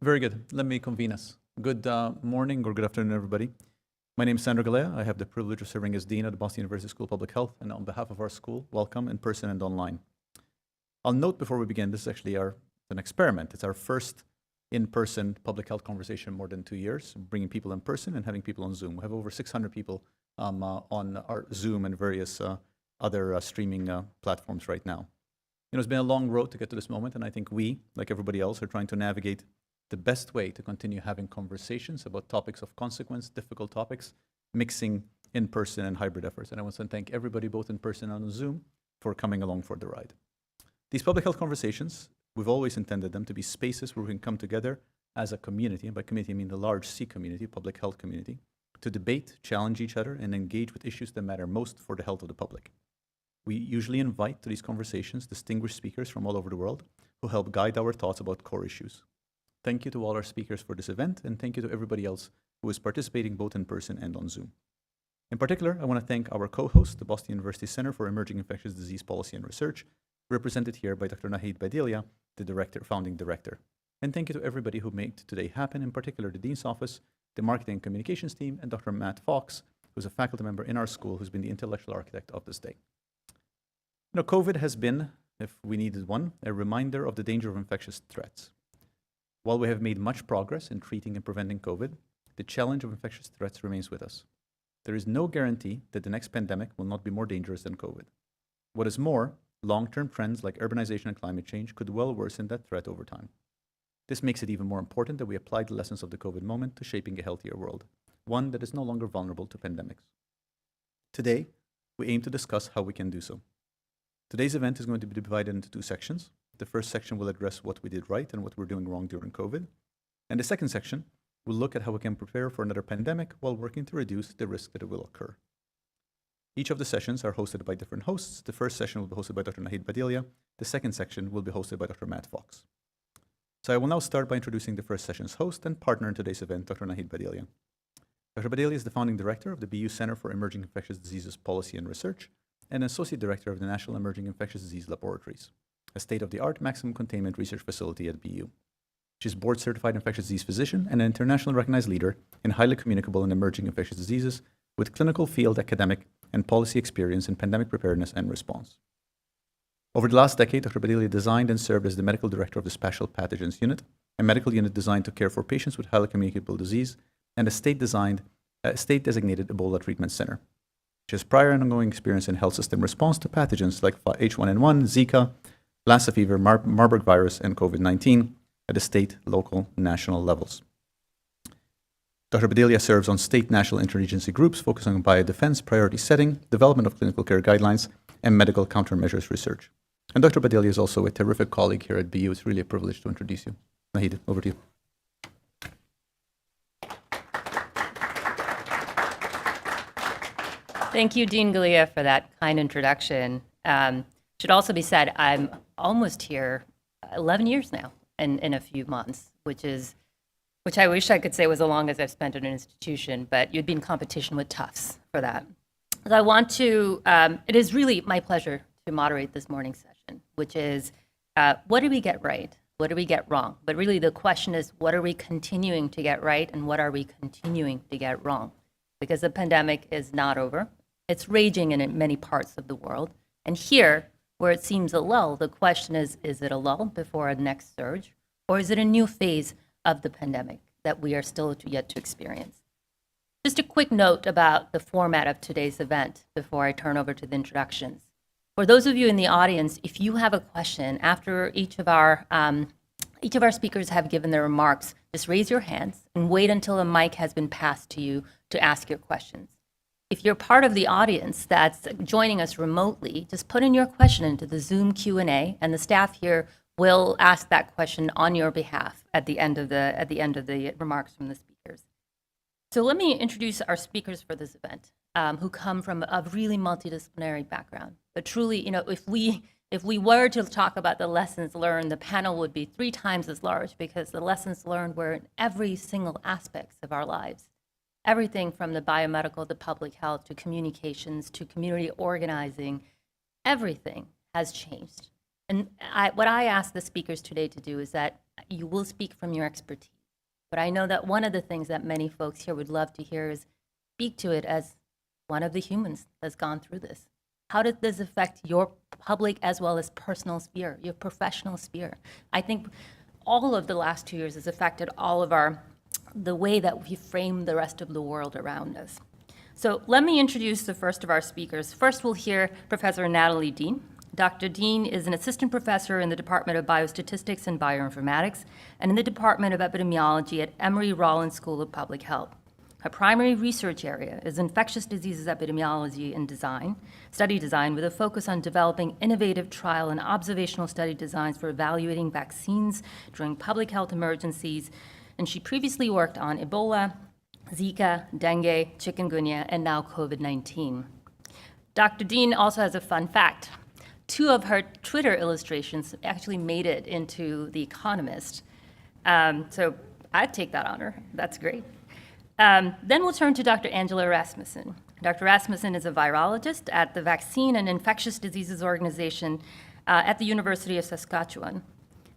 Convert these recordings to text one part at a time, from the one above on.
Very good. Let me convene us. Good morning or good afternoon, everybody. My name is Sandro Galea. I have the privilege of serving as Dean at the Boston University School of Public Health, and on behalf of our school, welcome in person and online. I'll note before we begin, this is actually an experiment. It's our first in-person public health conversation in more than 2 years, bringing people in person and having people on Zoom. We have over 600 people on our Zoom and various other streaming platforms right now. You know, it's been a long road to get to this moment, and I think we, like everybody else, are trying to navigate the best way to continue having conversations about topics of consequence, difficult topics, mixing in-person and hybrid efforts. And I want to thank everybody, both in person and on Zoom, for coming along for the ride. These public health conversations, we've always intended them to be spaces where we can come together as a community, and by community I mean the large C community, public health community, to debate, challenge each other, and engage with issues that matter most for the health of the public. We usually invite to these conversations distinguished speakers from all over the world who help guide our thoughts about core issues. Thank you to all our speakers for this event, and thank you to everybody else who is participating both in person and on Zoom. In particular, I want to thank our co-host, the Boston University Center for Emerging Infectious Disease Policy and Research, represented here by Dr. Nahid Badilia, the founding director. And thank you to everybody who made today happen, in particular the Dean's Office, the Marketing and Communications team, and Dr. Matt Fox, who's a faculty member in our school who's been the intellectual architect of this day. You know, COVID has been, if we needed one, a reminder of the danger of infectious threats. While we have made much progress in treating and preventing COVID, the challenge of infectious threats remains with us. There is no guarantee that the next pandemic will not be more dangerous than COVID. What is more, long-term trends like urbanization and climate change could well worsen that threat over time. This makes it even more important that we apply the lessons of the COVID moment to shaping a healthier world, one that is no longer vulnerable to pandemics. Today, we aim to discuss how we can do so. Today's event is going to be divided into 2 sections. The first section will address what we did right and what we're doing wrong during COVID. And the second section will look at how we can prepare for another pandemic while working to reduce the risk that it will occur. Each of the sessions are hosted by different hosts. The first session will be hosted by Dr. Nahid Badilia. The second section will be hosted by Dr. Matt Fox. So I will now start by introducing the first session's host and partner in today's event, Dr. Nahid Badilia. Dr. Badilia is the founding director of the BU Center for Emerging Infectious Diseases Policy and Research and associate director of the National Emerging Infectious Disease Laboratories, a state-of-the-art maximum containment research facility at BU. She is board-certified infectious disease physician and an internationally recognized leader in highly communicable and emerging infectious diseases with clinical field, academic, and policy experience in pandemic preparedness and response. Over the last decade, Dr. Badilia designed and served as the medical director of the Spatial Pathogens Unit, a medical unit designed to care for patients with highly communicable disease, and a state-designated Ebola treatment center. She has prior and ongoing experience in health system response to pathogens like H1N1, Zika, Lassa fever, Marburg virus, and COVID-19 at the state, local, national levels. Dr. Badilia serves on state, national, interagency groups focusing on biodefense, priority setting, development of clinical care guidelines, and medical countermeasures research. And Dr. Badilia is also a terrific colleague here at BU. It's really a privilege to introduce you. Nahid, over to you. Thank you, Dean Galea, for that kind introduction. Should also be said, I'm almost here 11 years now in a few months, which I wish I could say was as long as I've spent at an institution, but you'd be in competition with Tufts for that. So I want to, it is really my pleasure to moderate this morning's session, which is, what did we get right? What did we get wrong? But really the question is, what are we continuing to get right and what are we continuing to get wrong? Because the pandemic is not over. It's raging in many parts of the world. And here, where it seems a lull, the question is it a lull before a next surge? Or is it a new phase of the pandemic that we are still yet to experience? Just a quick note about the format of today's event before I turn over to the introductions. For those of you in the audience, if you have a question after each of our speakers have given their remarks, just raise your hands and wait until a mic has been passed to you to ask your questions. If you're part of the audience that's joining us remotely, just put in your question into the Zoom Q&A, and the staff here will ask that question on your behalf at the end of the remarks from the speakers. So let me introduce our speakers for this event, who come from a really multidisciplinary background. But truly, you know, if we were to talk about the lessons learned, the panel would be 3 times as large because the lessons learned were in every single aspect of our lives. Everything from the biomedical to public health to communications to community organizing, everything has changed. And what I ask the speakers today to do is that you will speak from your expertise. But I know that one of the things that many folks here would love to hear is speak to it as one of the humans that's gone through this. How did this affect your public as well as personal sphere, your professional sphere? I think all of the last 2 years has affected all of the way that we frame the rest of the world around us. So let me introduce the first of our speakers. First, we'll hear Professor Natalie Dean. Dr. Dean is an assistant professor in the Department of Biostatistics and Bioinformatics and in the Department of Epidemiology at Emory-Rollins School of Public Health. Her primary research area is infectious diseases epidemiology and study design, with a focus on developing innovative trial and observational study designs for evaluating vaccines during public health emergencies. And she previously worked on Ebola, Zika, dengue, chikungunya, and now COVID-19. Dr. Dean also has a fun fact. 2 of her Twitter illustrations actually made it into The Economist. So I'd take that honor. That's great. Then we'll turn to Dr. Angela Rasmussen. Dr. Rasmussen is a virologist at the Vaccine and Infectious Diseases Organization at the University of Saskatchewan.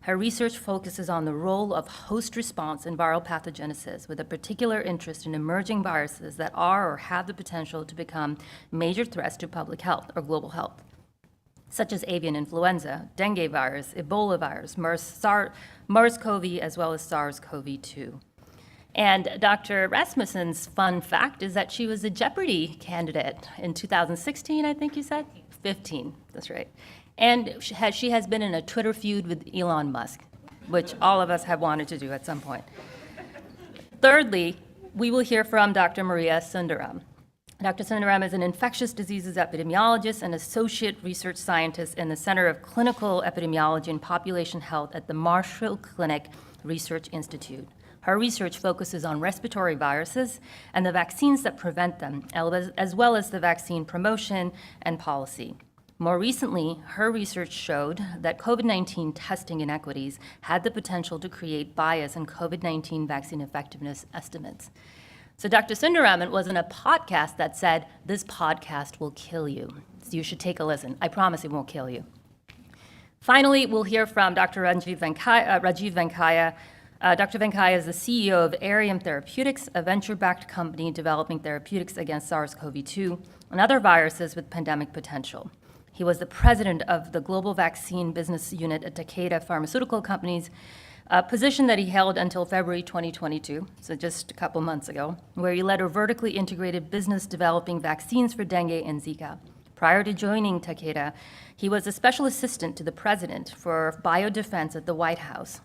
Her research focuses on the role of host response in viral pathogenesis, with a particular interest in emerging viruses that are or have the potential to become major threats to public health or global health, such as avian influenza, dengue virus, Ebola virus, MERS-CoV, as well as SARS-CoV-2. And Dr. Rasmussen's fun fact is that she was a Jeopardy candidate in 2016, I think you said? 15, that's right. And she has been in a Twitter feud with Elon Musk, which all of us have wanted to do at some point. Thirdly, we will hear from Dr. Maria Sundera. Dr. Sundera is an infectious diseases epidemiologist and associate research scientist in the Center of Clinical Epidemiology and Population Health at the Marshall Clinic Research Institute. Her research focuses on respiratory viruses and the vaccines that prevent them, as well as the vaccine promotion and policy. More recently, her research showed that COVID-19 testing inequities had the potential to create bias in COVID-19 vaccine effectiveness estimates. So Dr. Sundera was in a podcast that said, "This podcast will kill you. So you should take a listen. I promise it won't kill you." Finally, we'll hear from Dr. Rajiv Venkaya. Dr. Venkaya is the CEO of Arium Therapeutics, a venture-backed company developing therapeutics against SARS-CoV-2 and other viruses with pandemic potential. He was the president of the Global Vaccine Business Unit at Takeda Pharmaceutical Companies, a position that he held until February 2022, so just a couple months ago, where he led a vertically integrated business developing vaccines for dengue and Zika. Prior to joining Takeda, he was a special assistant to the president for biodefense at the White House.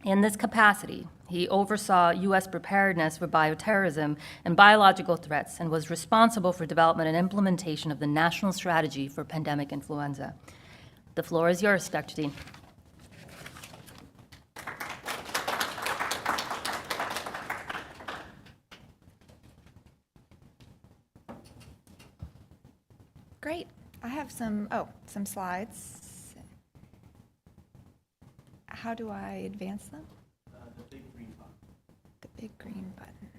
In this capacity, he oversaw U.S. preparedness for bioterrorism and biological threats and was responsible for development and implementation of the national strategy for pandemic influenza. The floor is yours, Dr. Dean. Great. I have some slides. How do I advance them? The big green button. The big green button.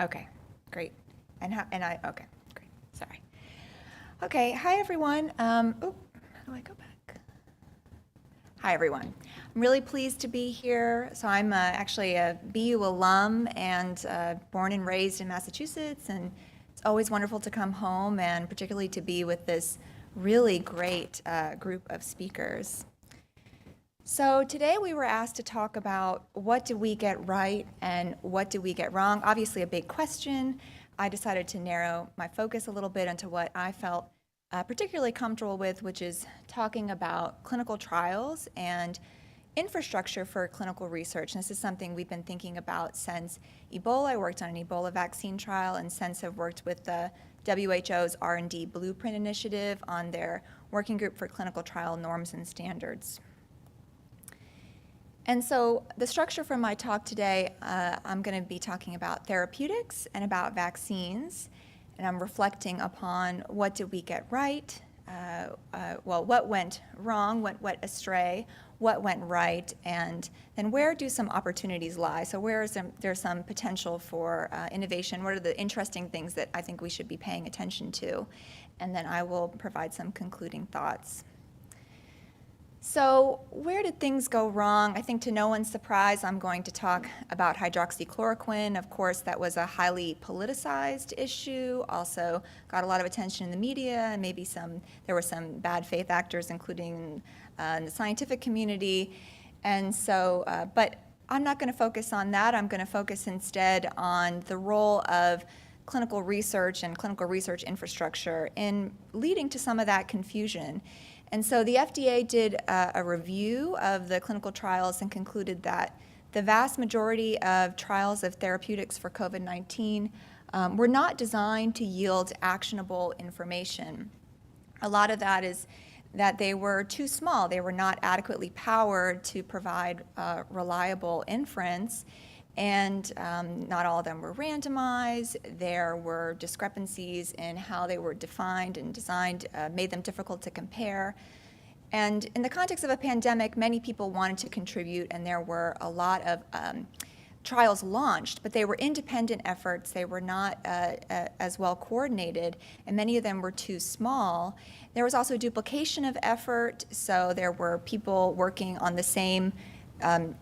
Okay, great. Okay, great. Sorry. Okay, hi everyone. How do I go back? Hi everyone. I'm really pleased to be here. So I'm actually a BU alum and born and raised in Massachusetts, and it's always wonderful to come home and particularly to be with this really great group of speakers. So today we were asked to talk about what did we get right and what did we get wrong. Obviously a big question. I decided to narrow my focus a little bit into what I felt particularly comfortable with, which is talking about clinical trials and infrastructure for clinical research. And this is something we've been thinking about since Ebola. I worked on an Ebola vaccine trial, and since I've worked with the WHO's R&D Blueprint Initiative on their working group for clinical trial norms and standards. And so the structure for my talk today, I'm going to be talking about therapeutics and about vaccines, and I'm reflecting upon what did we get right, what went wrong, what went astray, what went right, and then where do some opportunities lie? So where is there's some potential for innovation? What are the interesting things that I think we should be paying attention to? And then I will provide some concluding thoughts. So where did things go wrong? I think to no one's surprise, I'm going to talk about hydroxychloroquine. Of course, that was a highly politicized issue, also got a lot of attention in the media, and maybe there were some bad faith actors, including in the scientific community. And so, but I'm not going to focus on that. I'm going to focus instead on the role of clinical research and clinical research infrastructure in leading to some of that confusion. And so the FDA did a review of the clinical trials and concluded that the vast majority of trials of therapeutics for COVID-19 were not designed to yield actionable information. A lot of that is that they were too small. They were not adequately powered to provide reliable inference. And not all of them were randomized. There were discrepancies in how they were defined and designed, made them difficult to compare. And in the context of a pandemic, many people wanted to contribute, and there were a lot of trials launched, but they were independent efforts. They were not as well coordinated, and many of them were too small. There was also duplication of effort, so there were people working on the same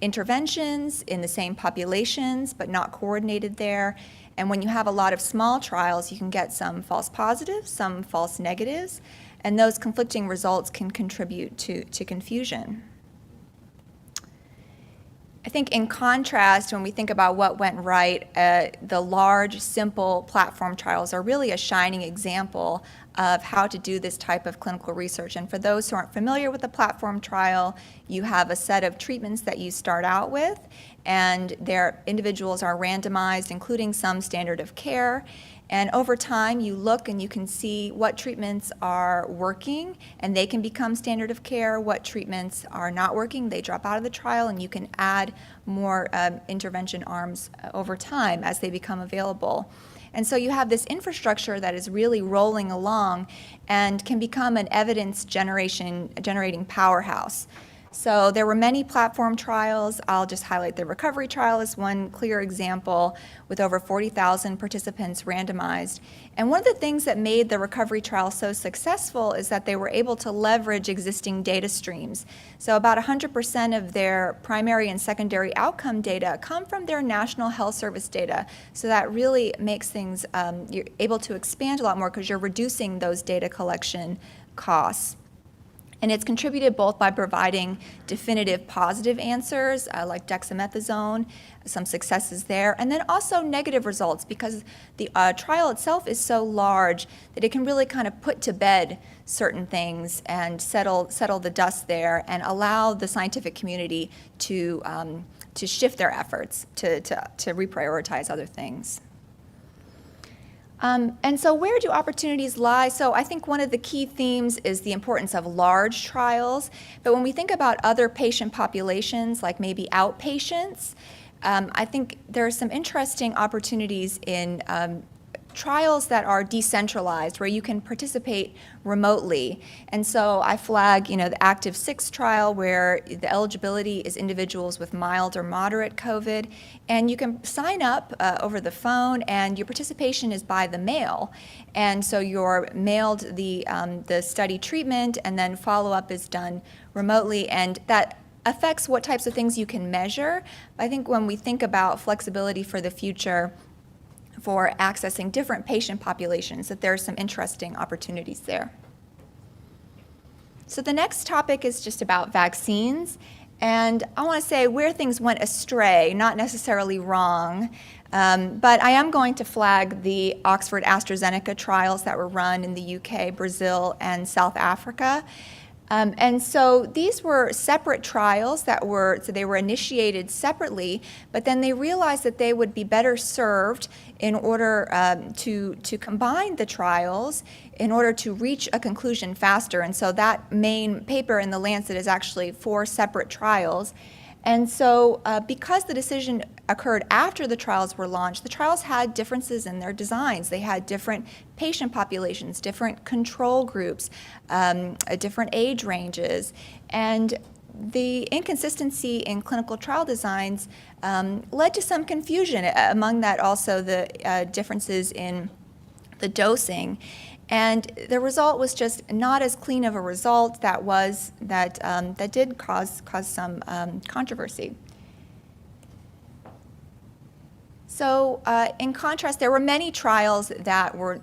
interventions in the same populations, but not coordinated there. And when you have a lot of small trials, you can get some false positives, some false negatives, and those conflicting results can contribute to confusion. I think in contrast, when we think about what went right, the large, simple platform trials are really a shining example of how to do this type of clinical research. And for those who aren't familiar with the platform trial, you have a set of treatments that you start out with, and their individuals are randomized, including some standard of care. And over time, you look and you can see what treatments are working, and they can become standard of care. What treatments are not working, they drop out of the trial, and you can add more intervention arms over time as they become available. And so you have this infrastructure that is really rolling along and can become an evidence generating powerhouse. So there were many platform trials. I'll just highlight the recovery trial as one clear example with over 40,000 participants randomized. And one of the things that made the recovery trial so successful is that they were able to leverage existing data streams. So about 100% of their primary and secondary outcome data come from their National Health Service data. So that really makes things, you're able to expand a lot more because you're reducing those data collection costs. And it's contributed both by providing definitive positive answers, like dexamethasone, some successes there, and then also negative results because the trial itself is so large that it can really kind of put to bed certain things and settle the dust there and allow the scientific community to shift their efforts to reprioritize other things. And so where do opportunities lie? So I think one of the key themes is the importance of large trials. But when we think about other patient populations, like maybe outpatients, I think there are some interesting opportunities in trials that are decentralized, where you can participate remotely. And so I flag, the Active 6 trial, where the eligibility is individuals with mild or moderate COVID, and you can sign up over the phone, and your participation is by the mail. And so you're mailed the study treatment, and then follow-up is done remotely, and that affects what types of things you can measure. I think when we think about flexibility for the future, for accessing different patient populations, that there are some interesting opportunities there. So the next topic is just about vaccines. And I want to say where things went astray, not necessarily wrong, but I am going to flag the Oxford AstraZeneca trials that were run in the UK, Brazil, and South Africa. And so these were separate trials so they were initiated separately, but then they realized that they would be better served in order to combine the trials in order to reach a conclusion faster. And so that main paper in The Lancet is actually 4 separate trials. And so because the decision occurred after the trials were launched, the trials had differences in their designs. They had different patient populations, different control groups, different age ranges. And the inconsistency in clinical trial designs led to some confusion. Among that also the differences in the dosing. And the result was just not as clean of a result that did cause some controversy. So in contrast, there were many trials that were,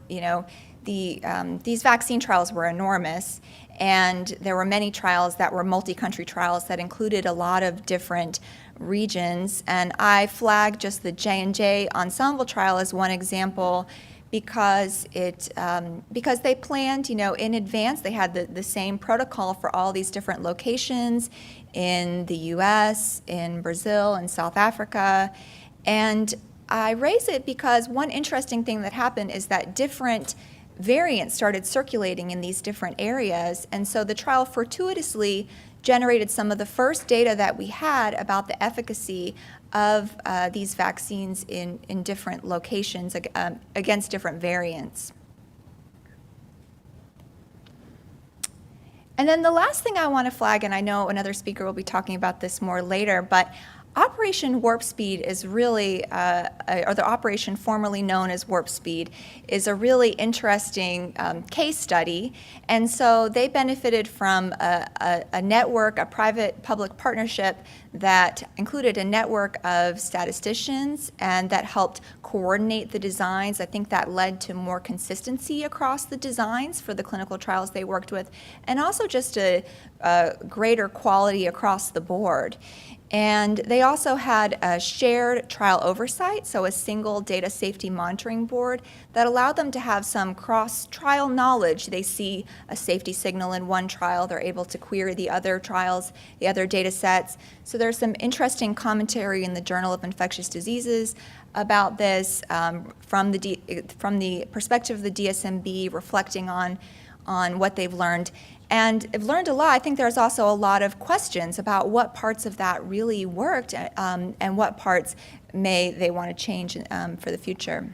these vaccine trials were enormous, and there were many trials that were multi-country trials that included a lot of different regions. And I flagged just the J&J Ensemble trial as one example because they planned, in advance. They had the same protocol for all these different locations in the U.S., in Brazil, and South Africa. And I raise it because one interesting thing that happened is that different variants started circulating in these different areas. And so the trial fortuitously generated some of the first data that we had about the efficacy of these vaccines in different locations against different variants. And then the last thing I want to flag, and I know another speaker will be talking about this more later, but Operation Warp Speed is really, or the operation formerly known as Warp Speed, is a really interesting case study. And so they benefited from a network, a private-public partnership that included a network of statisticians and that helped coordinate the designs. I think that led to more consistency across the designs for the clinical trials they worked with, and also just a greater quality across the board. And they also had a shared trial oversight, so a single data safety monitoring board that allowed them to have some cross-trial knowledge. They see a safety signal in one trial, they're able to query the other trials, the other data sets. So there's some interesting commentary in the Journal of Infectious Diseases about this from the perspective of the DSMB, reflecting on what they've learned. And I've learned a lot. I think there's also a lot of questions about what parts of that really worked and what parts they want to change for the future.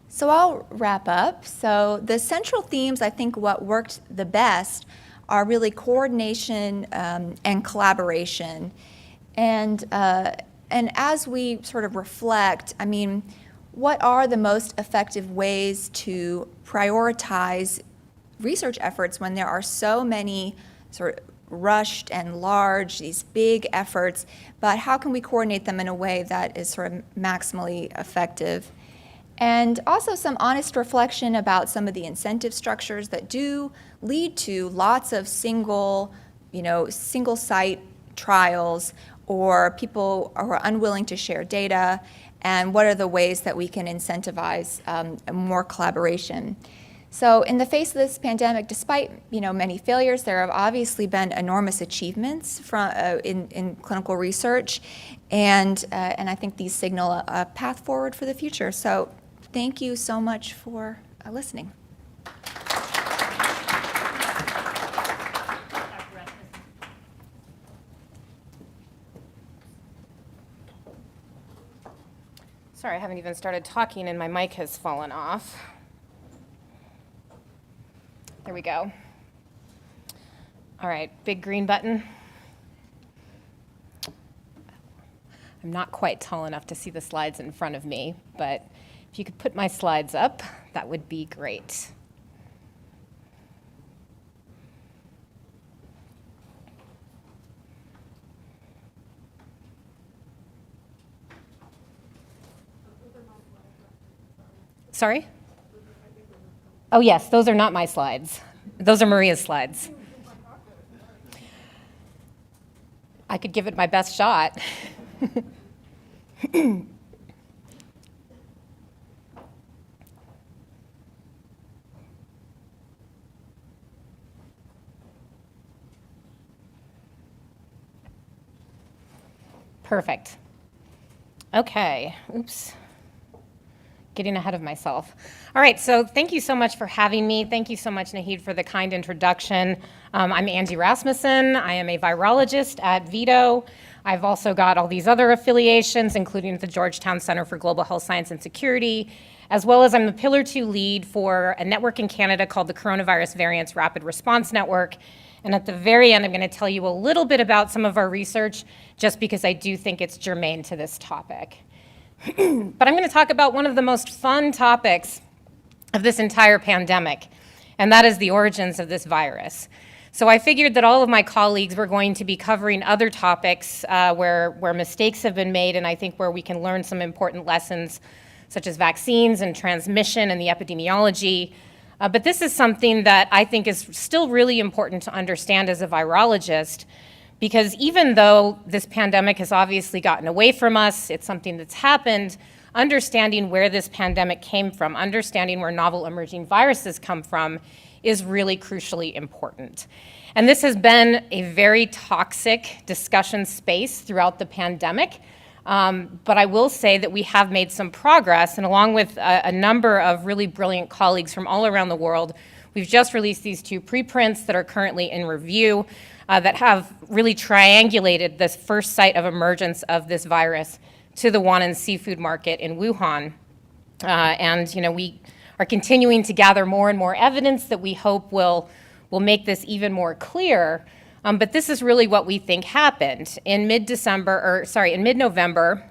So I'll wrap up. So the central themes, I think what worked the best are really coordination and collaboration. And as we sort of reflect, I mean, what are the most effective ways to prioritize research efforts when there are so many sort of rushed and large, these big efforts, but how can we coordinate them in a way that is sort of maximally effective? And also some honest reflection about some of the incentive structures that do lead to lots of single site trials, or people are unwilling to share data, and what are the ways that we can incentivize more collaboration. So in the face of this pandemic, despite many failures, there have obviously been enormous achievements in clinical research, and I think these signal a path forward for the future. So thank you so much for listening. Sorry, I haven't even started talking and my mic has fallen off. There we go. All right, big green button. I'm not quite tall enough to see the slides in front of me, but if you could put my slides up, that would be great. Sorry? Oh, yes, those are not my slides. Those are Maria's slides. I could give it my best shot. Perfect. Okay, oops. Getting ahead of myself. All right, so thank you so much for having me. Thank you so much, Nahid, for the kind introduction. I'm Angela Rasmussen. I am a virologist at VITO. I've also got all these other affiliations, including the Georgetown Center for Global Health Science and Security, as well as I'm the Pillar 2 lead for a network in Canada called the Coronavirus Variants Rapid Response Network. And at the very end, I'm going to tell you a little bit about some of our research, just because I do think it's germane to this topic. But I'm going to talk about one of the most fun topics of this entire pandemic, and that is the origins of this virus. So I figured that all of my colleagues were going to be covering other topics where mistakes have been made, and I think where we can learn some important lessons, such as vaccines and transmission and the epidemiology. But this is something that I think is still really important to understand as a virologist, because even though this pandemic has obviously gotten away from us, it's something that's happened, understanding where this pandemic came from, understanding where novel emerging viruses come from is really crucially important. And this has been a very toxic discussion space throughout the pandemic. But I will say that we have made some progress, and along with a number of really brilliant colleagues from all around the world, we've just released these 2 preprints that are currently in review that have really triangulated this first site of emergence of this virus to the Wannan seafood market in Wuhan. We are continuing to gather more and more evidence that we hope will make this even more clear. But this is really what we think happened. In mid-November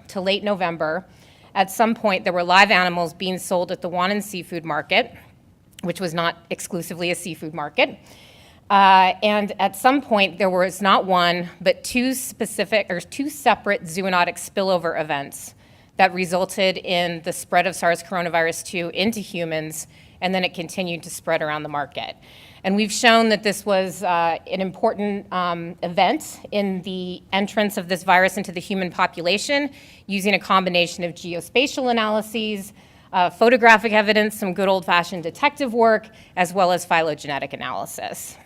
to late November, at some point there were live animals being sold at the Wannan seafood market, which was not exclusively a seafood market. And at some point there was not one, but 2 separate zoonotic spillover events that resulted in the spread of SARS coronavirus 2 into humans, and then it continued to spread around the market. And we've shown that this was an important event in the entrance of this virus into the human population using a combination of geospatial analyses, photographic evidence, some good old-fashioned detective work, as well as phylogenetic analysis.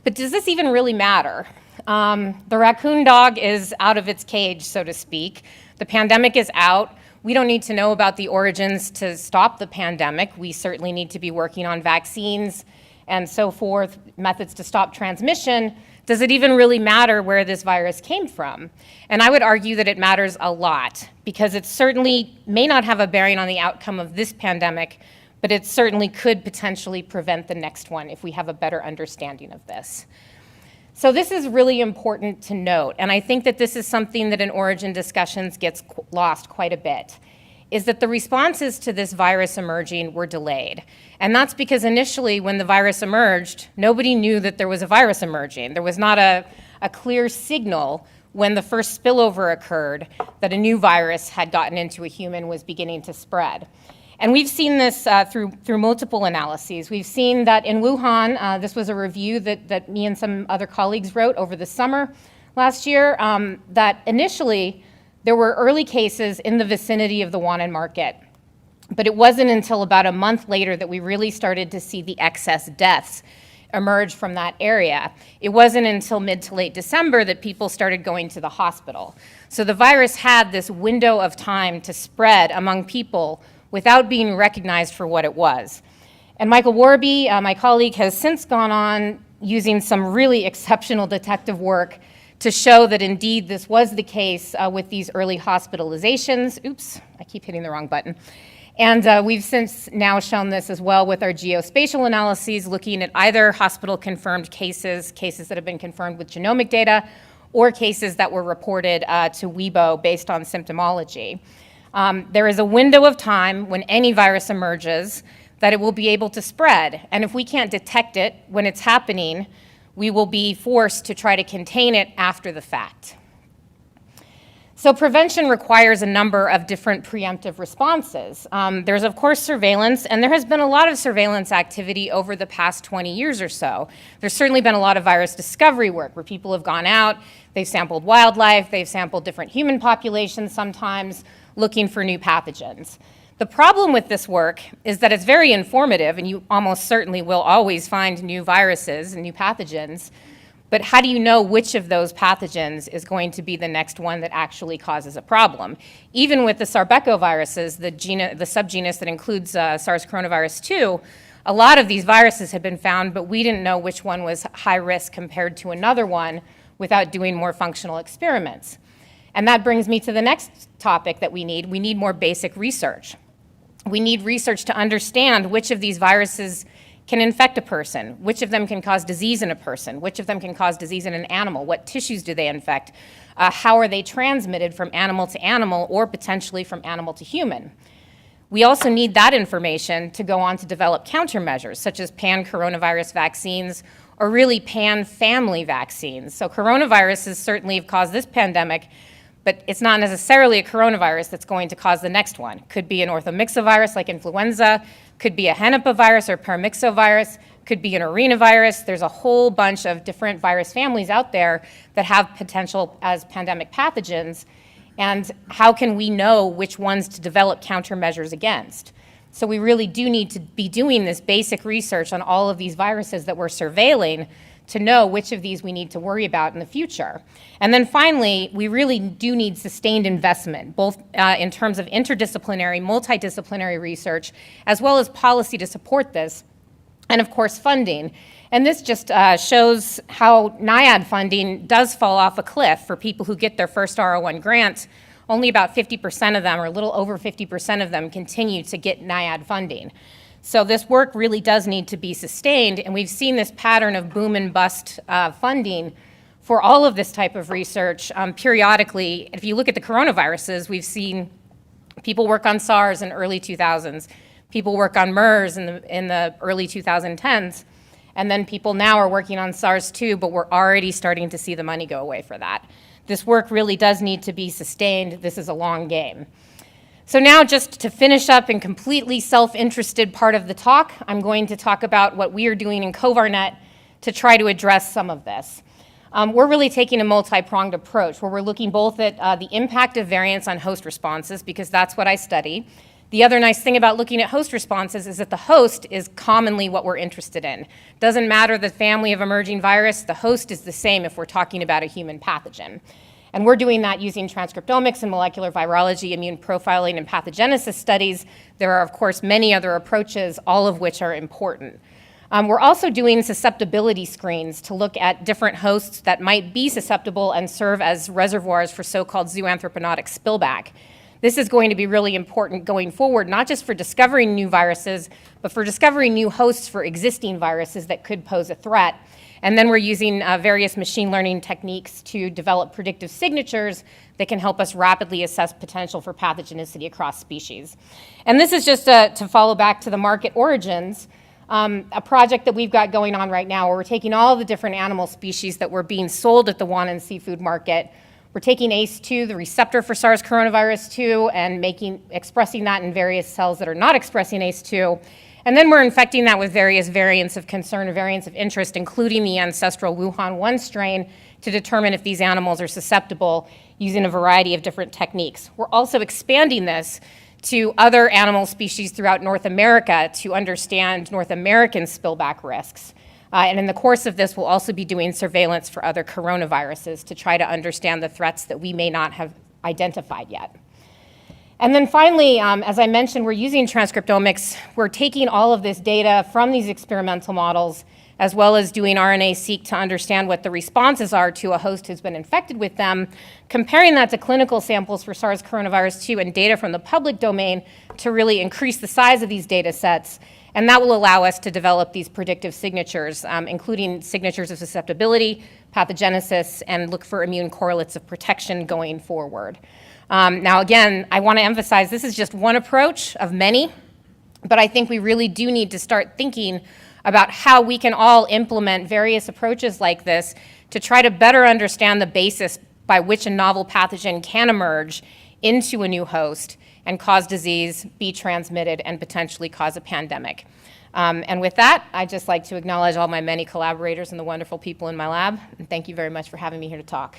But does this even really matter? The raccoon dog is out of its cage, so to speak. The pandemic is out. We don't need to know about the origins to stop the pandemic. We certainly need to be working on vaccines and so forth, methods to stop transmission. Does it even really matter where this virus came from? And I would argue that it matters a lot, because it certainly may not have a bearing on the outcome of this pandemic, but it certainly could potentially prevent the next one if we have a better understanding of this. So this is really important to note, and I think that this is something that in origin discussions gets lost quite a bit, is that the responses to this virus emerging were delayed. And that's because initially when the virus emerged, nobody knew that there was a virus emerging. There was not a clear signal when the first spillover occurred that a new virus had gotten into a human, was beginning to spread. And we've seen this through multiple analyses. We've seen that in Wuhan, this was a review that me and some other colleagues wrote over the summer last year, that initially there were early cases in the vicinity of the Wannan market. But it wasn't until about a month later that we really started to see the excess deaths emerge from that area. It wasn't until mid to late December that people started going to the hospital. So the virus had this window of time to spread among people without being recognized for what it was. And Michael Warby, my colleague, has since gone on using some really exceptional detective work to show that indeed this was the case with these early hospitalizations. Oops, I keep hitting the wrong button. And we've since now shown this as well with our geospatial analyses, looking at either hospital-confirmed cases that have been confirmed with genomic data, or cases that were reported to WEBO based on symptomology. There is a window of time when any virus emerges that it will be able to spread. And if we can't detect it when it's happening, we will be forced to try to contain it after the fact. So prevention requires a number of different preemptive responses. There's, of course, surveillance, and there has been a lot of surveillance activity over the past 20 years or so. There's certainly been a lot of virus discovery work where people have gone out, they've sampled wildlife, they've sampled different human populations sometimes, looking for new pathogens. The problem with this work is that it's very informative, and you almost certainly will always find new viruses and new pathogens, but how do you know which of those pathogens is going to be the next one that actually causes a problem? Even with the sarbecoviruses, the subgenus that includes SARS coronavirus 2, a lot of these viruses have been found, but we didn't know which one was high risk compared to another one without doing more functional experiments. And that brings me to the next topic that we need. We need more basic research. We need research to understand which of these viruses can infect a person, which of them can cause disease in a person, which of them can cause disease in an animal, what tissues do they infect, how are they transmitted from animal to animal or potentially from animal to human. we also need that information to go on to develop countermeasures, such as pan-coronavirus vaccines or really pan-family vaccines. So coronaviruses certainly have caused this pandemic, but it's not necessarily a coronavirus that's going to cause the next one. Could be an orthomyxovirus like influenza, could be a henipavirus or paramyxovirus, could be an arenavirus. There's a whole bunch of different virus families out there that have potential as pandemic pathogens. And how can we know which ones to develop countermeasures against? So we really do need to be doing this basic research on all of these viruses that we're surveilling to know which of these we need to worry about in the future. And then finally, we really do need sustained investment, both in terms of interdisciplinary, multidisciplinary research, as well as policy to support this, and of course funding. And this just shows how NIAID funding does fall off a cliff for people who get their first R01 grant. Only about 50% of them, or a little over 50% of them, continue to get NIAID funding. So this work really does need to be sustained, and we've seen this pattern of boom and bust funding for all of this type of research periodically. If you look at the coronaviruses, we've seen people work on SARS in early 2000s, people work on MERS in the early 2010s, and then people now are working on SARS-2, but we're already starting to see the money go away for that. This work really does need to be sustained. This is a long game. So now, just to finish up in completely self-interested part of the talk, I'm going to talk about what we are doing in CoVARNet to try to address some of this. We're really taking a multi-pronged approach where we're looking both at the impact of variants on host responses, because that's what I study. The other nice thing about looking at host responses is that the host is commonly what we're interested in. Doesn't matter the family of emerging virus, the host is the same if we're talking about a human pathogen. And we're doing that using transcriptomics and molecular virology, immune profiling, and pathogenesis studies. There are, of course, many other approaches, all of which are important. We're also doing susceptibility screens to look at different hosts that might be susceptible and serve as reservoirs for so-called zooanthropogenic spillback. This is going to be really important going forward, not just for discovering new viruses, but for discovering new hosts for existing viruses that could pose a threat. And then we're using various machine learning techniques to develop predictive signatures that can help us rapidly assess potential for pathogenicity across species. And this is just to follow back to the market origins, a project that we've got going on right now where we're taking all the different animal species that were being sold at the Wannon seafood market. We're taking ACE2, the receptor for SARS coronavirus 2, and expressing that in various cells that are not expressing ACE2. And then we're infecting that with various variants of concern or variants of interest, including the ancestral Wuhan 1 strain, to determine if these animals are susceptible using a variety of different techniques. We're also expanding this to other animal species throughout North America to understand North American spillback risks. And in the course of this, we'll also be doing surveillance for other coronaviruses to try to understand the threats that we may not have identified yet. And then finally, as I mentioned, we're using transcriptomics. We're taking all of this data from these experimental models, as well as doing RNA-seq to understand what the responses are to a host who's been infected with them, comparing that to clinical samples for SARS coronavirus 2 and data from the public domain to really increase the size of these data sets. And that will allow us to develop these predictive signatures, including signatures of susceptibility, pathogenesis, and look for immune correlates of protection going forward. Now, again, I want to emphasize this is just one approach of many, but I think we really do need to start thinking about how we can all implement various approaches like this to try to better understand the basis by which a novel pathogen can emerge into a new host and cause disease, be transmitted, and potentially cause a pandemic. And with that, I'd just like to acknowledge all my many collaborators and the wonderful people in my lab, and thank you very much for having me here to talk.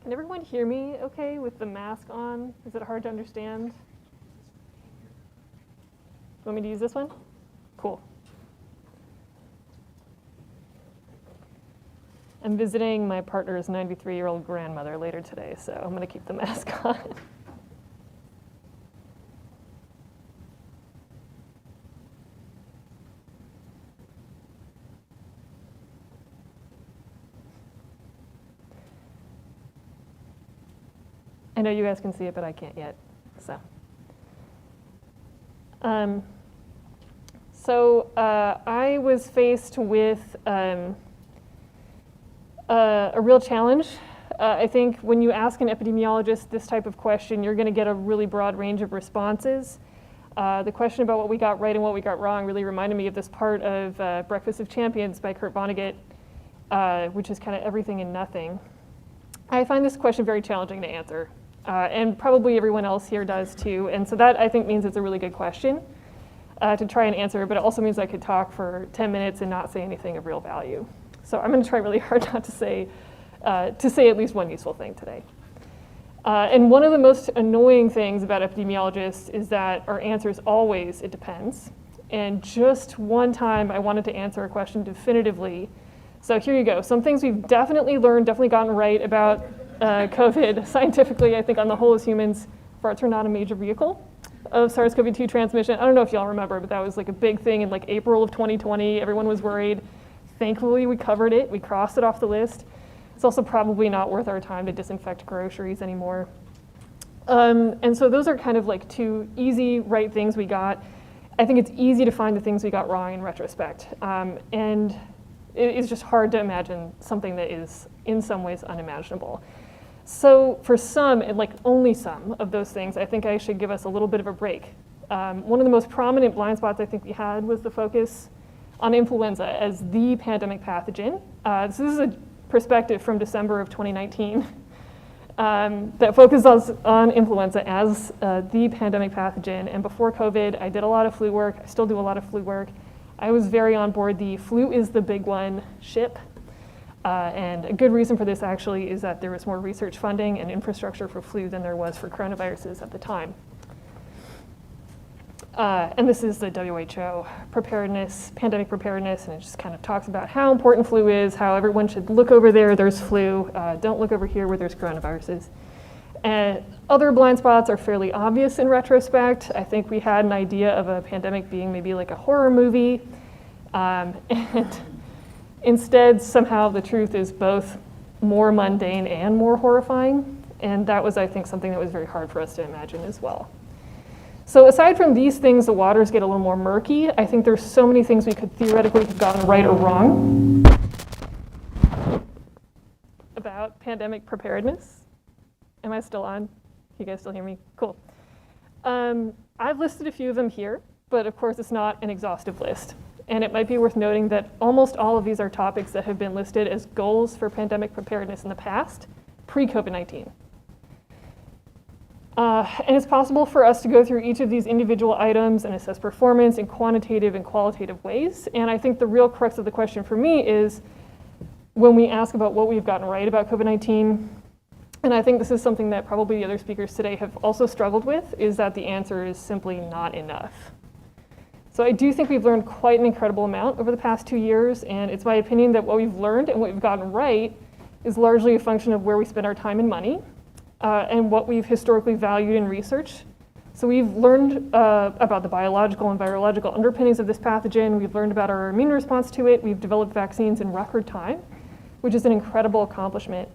Can everyone hear me okay with the mask on? Is it hard to understand? You want me to use this one? Cool. I'm visiting my partner's 93-year-old grandmother later today, so I'm going to keep the mask on. I know you guys can see it, but I can't yet. So, I was faced with a real challenge. I think when you ask an epidemiologist this type of question, you're going to get a really broad range of responses. The question about what we got right and what we got wrong really reminded me of this part of Breakfast of Champions by Kurt Vonnegut, which is kind of everything and nothing. I find this question very challenging to answer, and probably everyone else here does too. And so that, I think, means it's a really good question to try and answer, but it also means I could talk for 10 minutes and not say anything of real value. So I'm going to try really hard not to say at least one useful thing today. And one of the most annoying things about epidemiologists is that our answer is always, it depends. And just one time I wanted to answer a question definitively. So here you go. Some things we've definitely learned, definitely gotten right about COVID. Scientifically, I think on the whole as humans, farts are not a major vehicle of SARS-CoV-2 transmission. I don't know if y'all remember, but that was like a big thing in like April of 2020. Everyone was worried. Thankfully, we covered it. We crossed it off the list. It's also probably not worth our time to disinfect groceries anymore. And so those are kind of like two easy right things we got. I think it's easy to find the things we got wrong in retrospect. And it's just hard to imagine something that is in some ways unimaginable. So for some, and like only some of those things, I think I should give us a little bit of a break. One of the most prominent blind spots I think we had was the focus on influenza as the pandemic pathogen. This is a perspective from December of 2019 that focuses on influenza as the pandemic pathogen. And before COVID, I did a lot of flu work. I still do a lot of flu work. I was very on board the flu is the big one ship. And a good reason for this actually is that there was more research funding and infrastructure for flu than there was for coronaviruses at the time. And this is the WHO preparedness, pandemic preparedness, and it just kind of talks about how important flu is, how everyone should look over there, there's flu, don't look over here where there's coronaviruses. And other blind spots are fairly obvious in retrospect. I think we had an idea of a pandemic being maybe like a horror movie, and instead somehow the truth is both more mundane and more horrifying, and that was, I think, something that was very hard for us to imagine as well. So aside from these things, the waters get a little more murky. I think there's so many things we could theoretically have gotten right or wrong about pandemic preparedness. Am I still on? You guys still hear me? Cool. I've listed a few of them here, but of course it's not an exhaustive list. And it might be worth noting that almost all of these are topics that have been listed as goals for pandemic preparedness in the past, pre-COVID-19. And it's possible for us to go through each of these individual items and assess performance in quantitative and qualitative ways. And I think the real crux of the question for me is when we ask about what we've gotten right about COVID-19, and I think this is something that probably the other speakers today have also struggled with, is that the answer is simply not enough. So I do think we've learned quite an incredible amount over the past 2 years, and it's my opinion that what we've learned and what we've gotten right is largely a function of where we spend our time and money. And what we've historically valued in research. So we've learned about the biological and virological underpinnings of this pathogen. We've learned about our immune response to it. We've developed vaccines in record time, which is an incredible accomplishment.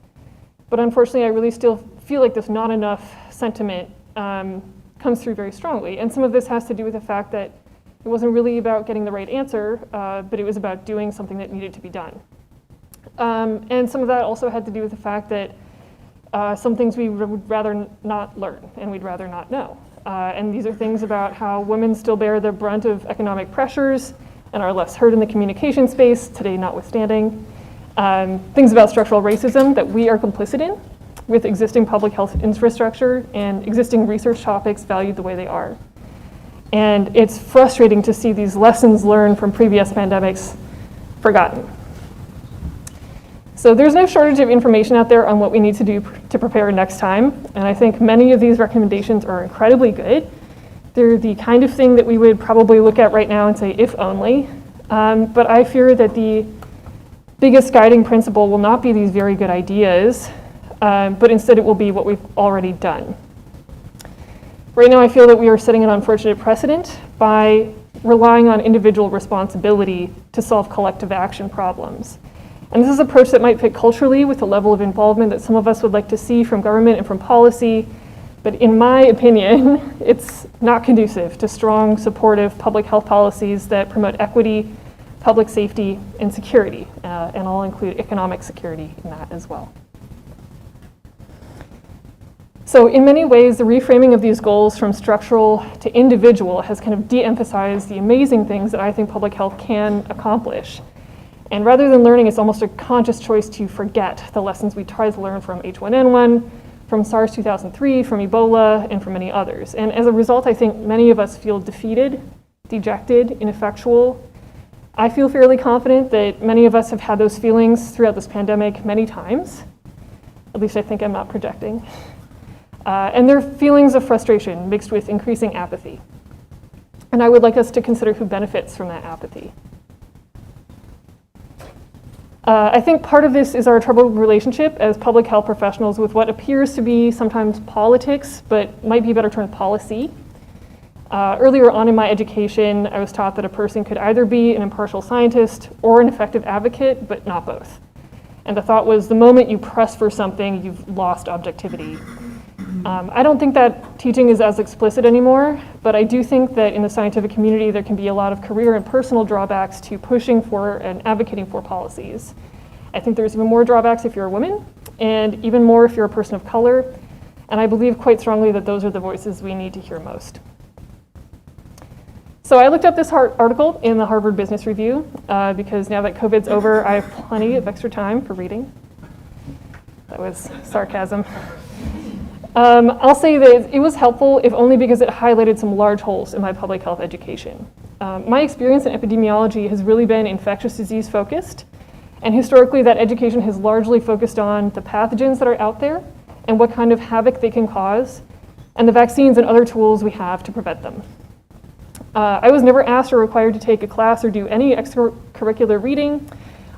But unfortunately, I really still feel like this not enough sentiment comes through very strongly. And some of this has to do with the fact that it wasn't really about getting the right answer, but it was about doing something that needed to be done. And some of that also had to do with the fact that some things we would rather not learn and we'd rather not know. And these are things about how women still bear the brunt of economic pressures and are less heard in the communication space, today notwithstanding. Things about structural racism that we are complicit in with existing public health infrastructure and existing research topics valued the way they are. And it's frustrating to see these lessons learned from previous pandemics forgotten. So there's no shortage of information out there on what we need to do to prepare next time. And I think many of these recommendations are incredibly good. They're the kind of thing that we would probably look at right now and say, if only. But I fear that the biggest guiding principle will not be these very good ideas, but instead it will be what we've already done. Right now I feel that we are setting an unfortunate precedent by relying on individual responsibility to solve collective action problems. And this is an approach that might fit culturally with the level of involvement that some of us would like to see from government and from policy, But in my opinion, it's not conducive to strong, supportive public health policies that promote equity, public safety, and security. And I'll include economic security in that as well. So in many ways, the reframing of these goals from structural to individual has kind of de-emphasized the amazing things that I think public health can accomplish. And rather than learning, it's almost a conscious choice to forget the lessons we tried to learn from H1N1, from SARS 2003, from Ebola, and from many others. And as a result, I think many of us feel defeated, dejected, ineffectual. I feel fairly confident that many of us have had those feelings throughout this pandemic many times. At least I think I'm not projecting. And they're feelings of frustration mixed with increasing apathy. And I would like us to consider who benefits from that apathy. I think part of this is our troubled relationship as public health professionals with what appears to be sometimes politics, but might be better termed policy. Earlier on in my education, I was taught that a person could either be an impartial scientist or an effective advocate, but not both. And the thought was the moment you press for something, you've lost objectivity. I don't think that teaching is as explicit anymore, but I do think that in the scientific community there can be a lot of career and personal drawbacks to pushing for and advocating for policies. I think there's even more drawbacks if you're a woman, and even more if you're a person of color, and I believe quite strongly that those are the voices we need to hear most. So I looked up this article in the Harvard Business Review because now that COVID's over, I have plenty of extra time for reading. That was sarcasm. I'll say that it was helpful, if only because it highlighted some large holes in my public health education. My experience in epidemiology has really been infectious disease focused, and historically that education has largely focused on the pathogens that are out there and what kind of havoc they can cause, and the vaccines and other tools we have to prevent them. I was never asked or required to take a class or do any extracurricular reading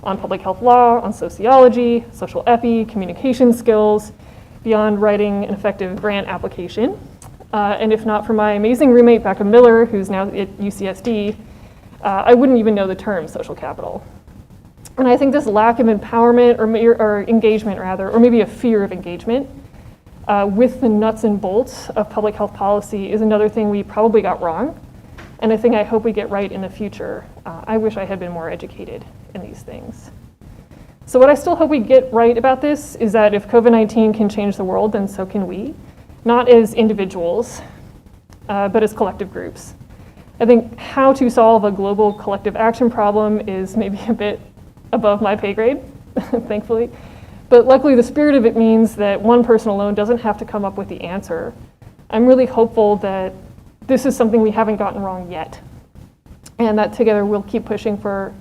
on public health law, on sociology, social epi, communication skills, beyond writing an effective grant application. And if not for my amazing roommate, Becca Miller, who's now at UCSD, I wouldn't even know the term social capital. And I think this lack of empowerment or engagement rather, or maybe a fear of engagement with the nuts and bolts of public health policy is another thing we probably got wrong. And a thing I hope we get right in the future. I wish I had been more educated in these things. So what I still hope we get right about this is that if COVID-19 can change the world, then so can we. Not as individuals, but as collective groups. I think how to solve a global collective action problem is maybe a bit above my pay grade, thankfully. But luckily the spirit of it means that one person alone doesn't have to come up with the answer. I'm really hopeful that this is something we haven't gotten wrong yet. And that together we'll keep pushing for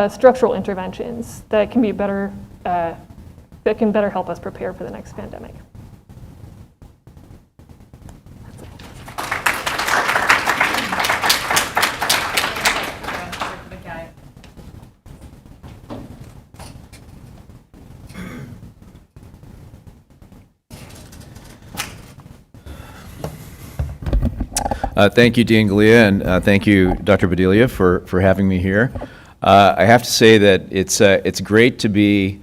structural interventions that can be better, that can better help us prepare for the next pandemic. Thank you, Dean Galea, and thank you, Dr. Bedelia, for having me here. I have to say that it's great to be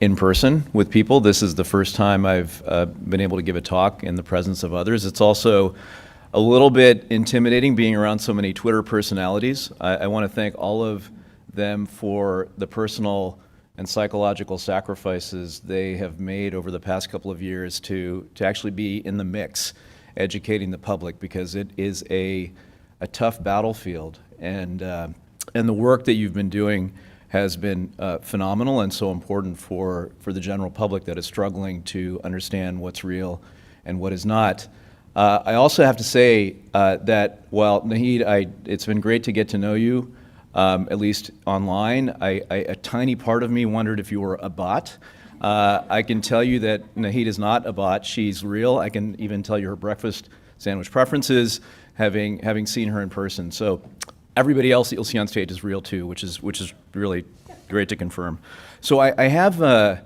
in person with people. This is the first time I've been able to give a talk in the presence of others. It's also a little bit intimidating being around so many Twitter personalities. I want to thank all of them for the personal and psychological sacrifices they have made over the past couple of years to actually be in the mix, educating the public, because it is a tough battlefield. And the work that you've been doing has been phenomenal and so important for the general public that is struggling to understand what's real and what is not. I also have to say that while Nahid, it's been great to get to know you, at least online. A tiny part of me wondered if you were a bot. I can tell you that Nahid is not a bot. She's real. I can even tell you her breakfast sandwich preferences, having seen her in person. So everybody else that you'll see on stage is real too, which is really great to confirm. So I have a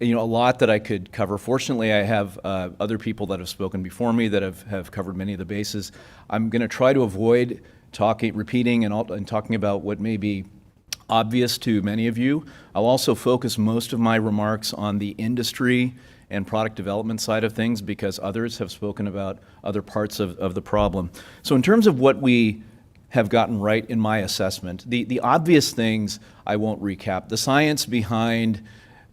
lot that I could cover. Fortunately, I have other people that have spoken before me that have covered many of the bases. I'm going to try to avoid repeating and talking about what may be obvious to many of you. I'll also focus most of my remarks on the industry and product development side of things because others have spoken about other parts of the problem. So in terms of what we have gotten right in my assessment, the obvious things I won't recap. The science behind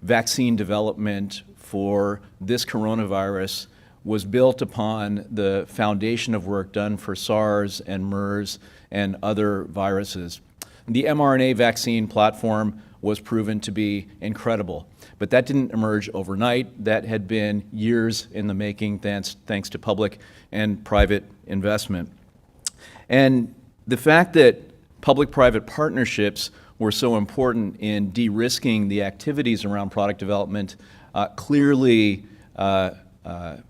vaccine development for this coronavirus was built upon the foundation of work done for SARS and MERS and other viruses. The mRNA vaccine platform was proven to be incredible, but that didn't emerge overnight. That had been years in the making thanks to public and private investment. And the fact that public-private partnerships were so important in de-risking the activities around product development clearly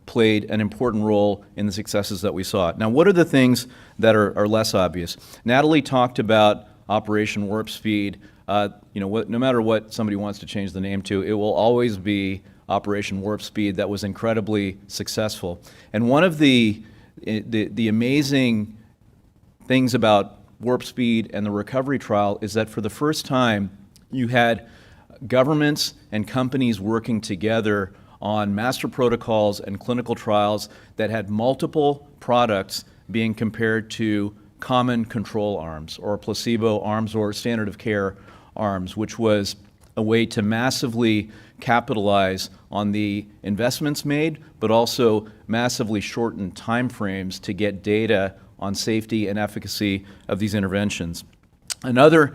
played an important role in the successes that we saw. Now, what are the things that are less obvious? Natalie talked about Operation Warp Speed. No matter what somebody wants to change the name to, it will always be Operation Warp Speed that was incredibly successful. And one of the amazing things about Warp Speed and the recovery trial is that for the first time, you had governments and companies working together on master protocols and clinical trials that had multiple products being compared to common control arms or placebo arms or standard of care arms, which was a way to massively capitalize on the investments made, but also massively shorten timeframes to get data on safety and efficacy of these interventions. Another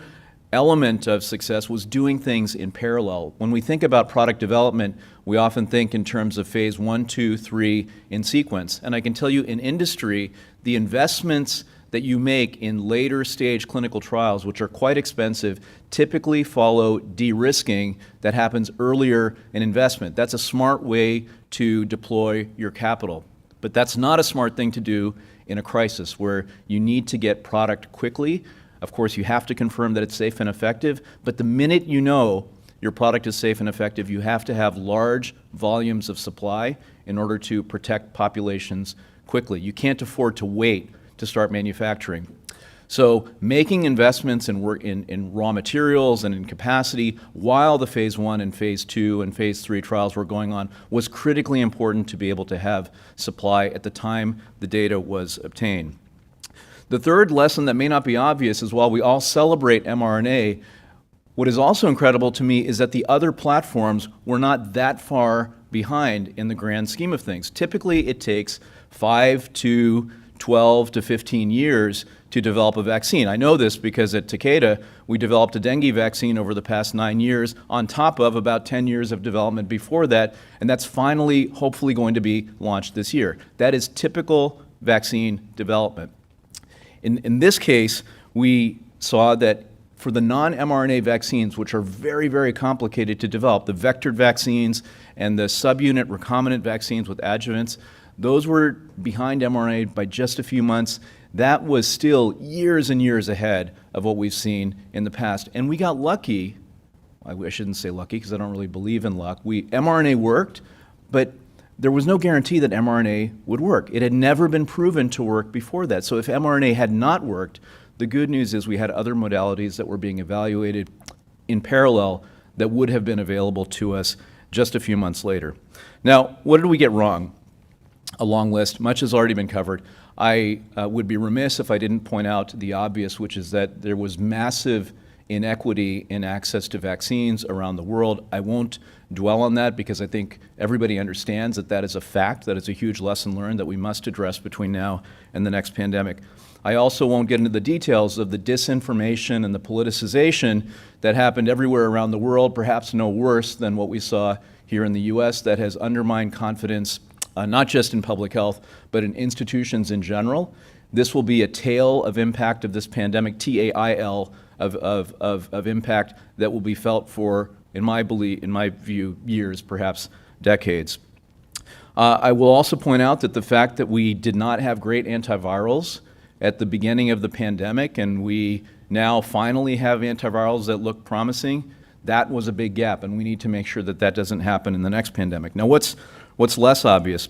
element of success was doing things in parallel. When we think about product development, we often think in terms of phase 1, 2, 3 in sequence. And I can tell you in industry, the investments that you make in later stage clinical trials, which are quite expensive, typically follow de-risking that happens earlier in investment. That's a smart way to deploy your capital. But that's not a smart thing to do in a crisis where you need to get product quickly. Of course, you have to confirm that it's safe and effective, but the minute you know your product is safe and effective, you have to have large volumes of supply in order to protect populations quickly. You can't afford to wait to start manufacturing. So making investments in raw materials and in capacity while the phase 1 and phase 2 and phase 3 trials were going on was critically important to be able to have supply at the time the data was obtained. The third lesson that may not be obvious is while we all celebrate mRNA, what is also incredible to me is that the other platforms were not that far behind in the grand scheme of things. Typically, it takes 5 to 12 to 15 years to develop a vaccine. I know this because at Takeda, we developed a dengue vaccine over the past 9 years on top of about 10 years of development before that, and that's finally, hopefully going to be launched this year. That is typical vaccine development. In this case, we saw that for the non-mRNA vaccines, which are very, very complicated to develop, the vectored vaccines and the subunit recombinant vaccines with adjuvants, those were behind mRNA by just a few months. That was still years and years ahead of what we've seen in the past. And we got lucky. I shouldn't say lucky because I don't really believe in luck. mRNA worked, but there was no guarantee that mRNA would work. It had never been proven to work before that. So if mRNA had not worked, the good news is we had other modalities that were being evaluated in parallel that would have been available to us just a few months later. Now, what did we get wrong? A long list. Much has already been covered. I would be remiss if I didn't point out the obvious, which is that there was massive inequity in access to vaccines around the world. I won't dwell on that because I think everybody understands that that is a fact, that it's a huge lesson learned that we must address between now and the next pandemic. I also won't get into the details of the disinformation and the politicization that happened everywhere around the world, perhaps no worse than what we saw here in the US, that has undermined confidence not just in public health, but in institutions in general. This will be a tale of impact of this pandemic, TAIL, of impact that will be felt for, in my view, years, perhaps decades. I will also point out that the fact that we did not have great antivirals at the beginning of the pandemic, and we now finally have antivirals that look promising, that was a big gap, and we need to make sure that that doesn't happen in the next pandemic. Now, what's less obvious?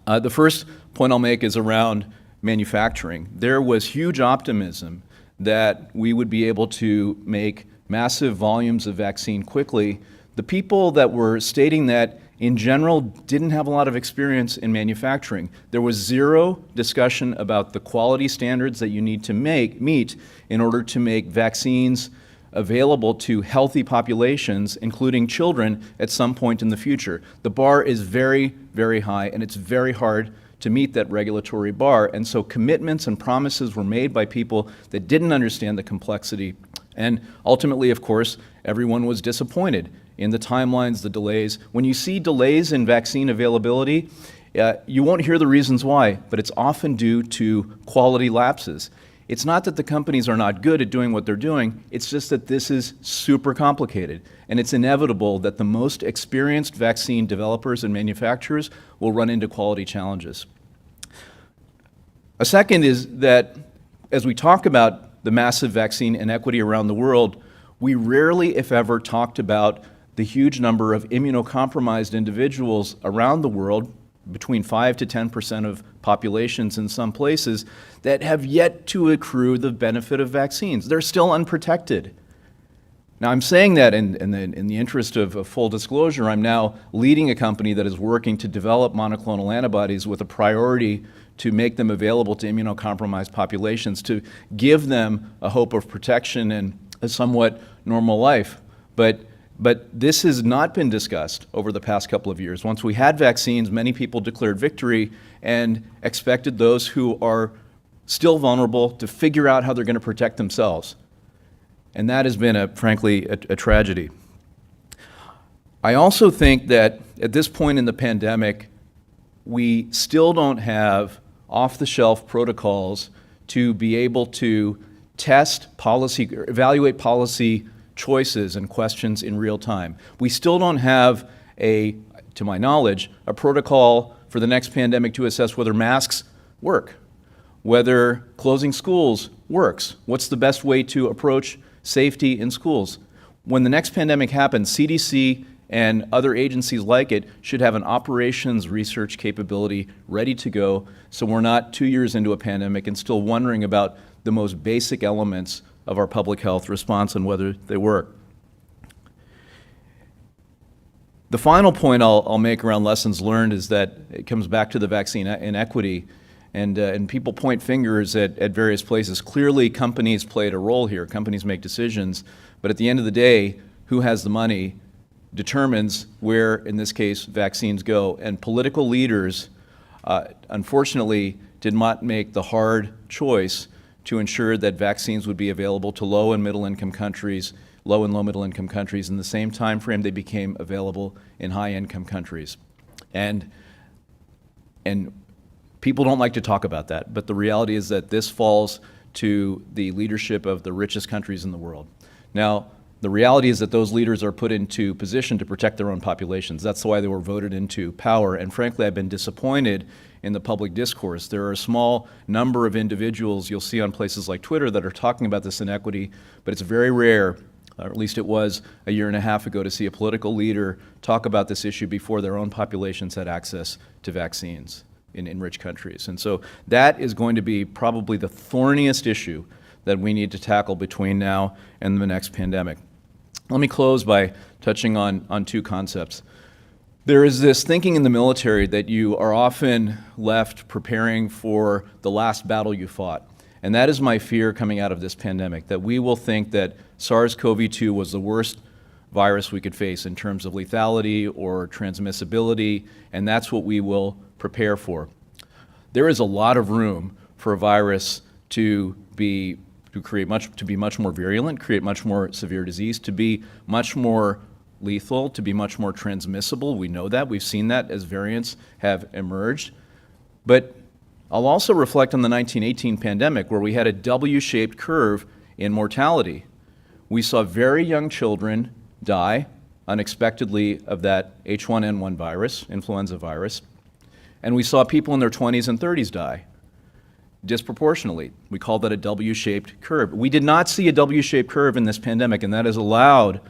The first point I'll make is around manufacturing. There was huge optimism that we would be able to make massive volumes of vaccine quickly. The people that were stating that in general, didn't have a lot of experience in manufacturing. There was zero discussion about the quality standards that you need to meet in order to make vaccines available to healthy populations, including children, at some point in the future. The bar is very, very high, and it's very hard to meet that regulatory bar. And so commitments and promises were made by people that didn't understand the complexity. And ultimately, of course, everyone was disappointed in the timelines, the delays. When you see delays in vaccine availability, you won't hear the reasons why, but it's often due to quality lapses. It's not that the companies are not good at doing what they're doing, it's just that this is super complicated. And it's inevitable that the most experienced vaccine developers and manufacturers will run into quality challenges. A second is that as we talk about the massive vaccine inequity around the world, we rarely, if ever, talked about the huge number of immunocompromised individuals around the world, between 5 to 10% of populations in some places, that have yet to accrue the benefit of vaccines. They're still unprotected. Now, I'm saying that in the interest of full disclosure. I'm now leading a company that is working to develop monoclonal antibodies with a priority to make them available to immunocompromised populations, to give them a hope of protection and a somewhat normal life. But this has not been discussed over the past couple of years. Once we had vaccines, many people declared victory and expected those who are still vulnerable to figure out how they're going to protect themselves. And that has been, frankly, a tragedy. I also think that at this point in the pandemic, we still don't have off-the-shelf protocols to be able to test policy, or evaluate policy choices and questions in real time. We still don't have to my knowledge, a protocol for the next pandemic to assess whether masks work, whether closing schools works, what's the best way to approach safety in schools. When the next pandemic happens, CDC and other agencies like it should have an operations research capability ready to go, so we're not 2 years into a pandemic and still wondering about the most basic elements of our public health response and whether they work. The final point I'll make around lessons learned is that it comes back to the vaccine inequity, and people point fingers at various places. Clearly, companies played a role here. Companies make decisions, but at the end of the day, who has the money determines where, in this case, vaccines go. And political leaders, unfortunately, did not make the hard choice to ensure that vaccines would be available to low and low middle-income countries in the same time frame they became available in high-income countries. And people don't like to talk about that, but the reality is that this falls to the leadership of the richest countries in the world. Now, the reality is that those leaders are put into position to protect their own populations. That's why they were voted into power. And frankly, I've been disappointed in the public discourse. There are a small number of individuals you'll see on places like Twitter that are talking about this inequity, but it's very rare, or at least it was a year and a half ago, to see a political leader talk about this issue before their own populations had access to vaccines in rich countries. And so that is going to be probably the thorniest issue that we need to tackle between now and the next pandemic. Let me close by touching on two concepts. There is this thinking in the military that you are often left preparing for the last battle you fought. And that is my fear coming out of this pandemic, that we will think that SARS-CoV-2 was the worst virus we could face in terms of lethality or transmissibility, and that's what we will prepare for. There is a lot of room for a virus to be much more virulent, create much more severe disease, to be much more lethal, to be much more transmissible. We know that. We've seen that as variants have emerged. But I'll also reflect on the 1918 pandemic, where we had a W-shaped curve in mortality. We saw very young children die unexpectedly of that H1N1 virus, influenza virus, and we saw people in their 20s and 30s die disproportionately. We call that a W-shaped curve. We did not see a W-shaped curve in this pandemic, and that has allowed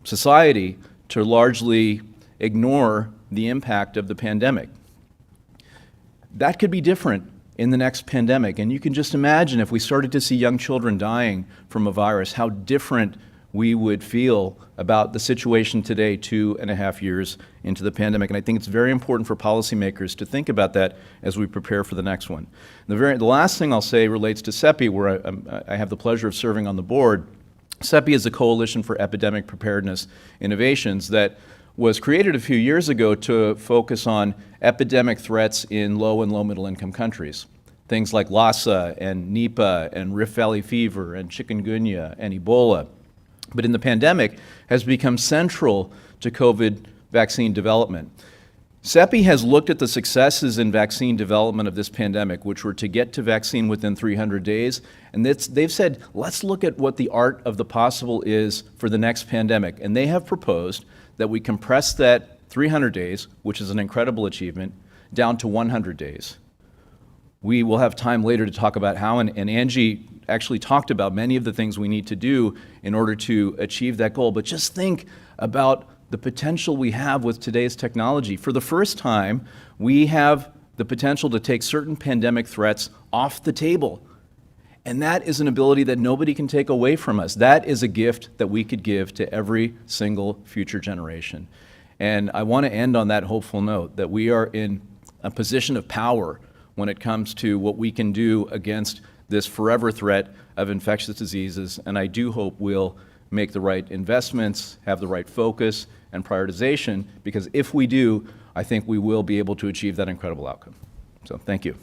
society to largely ignore the impact of the pandemic. That could be different in the next pandemic, and you can just imagine if we started to see young children dying from a virus, how different we would feel about the situation today 2.5 years into the pandemic. And I think it's very important for policymakers to think about that as we prepare for the next one. The last thing I'll say relates to CEPI, where I have the pleasure of serving on the board. CEPI is a Coalition for Epidemic Preparedness Innovations that was created a few years ago to focus on epidemic threats in low and low-middle income countries. Things like Lassa and Nipah and Rift Valley fever and chikungunya and Ebola. But in the pandemic has become central to COVID vaccine development. CEPI has looked at the successes in vaccine development of this pandemic, which were to get to vaccine within 300 days, and they've said, let's look at what the art of the possible is for the next pandemic. And they have proposed that we compress that 300 days, which is an incredible achievement, down to 100 days. We will have time later to talk about how, and Angie actually talked about many of the things we need to do in order to achieve that goal. But just think about the potential we have with today's technology. For the first time, we have the potential to take certain pandemic threats off the table. And that is an ability that nobody can take away from us. That is a gift that we could give to every single future generation. And I want to end on that hopeful note, that we are in a position of power when it comes to what we can do against this forever threat of infectious diseases. And I do hope we'll make the right investments, have the right focus and prioritization, because if we do, I think we will be able to achieve that incredible outcome. So thank you.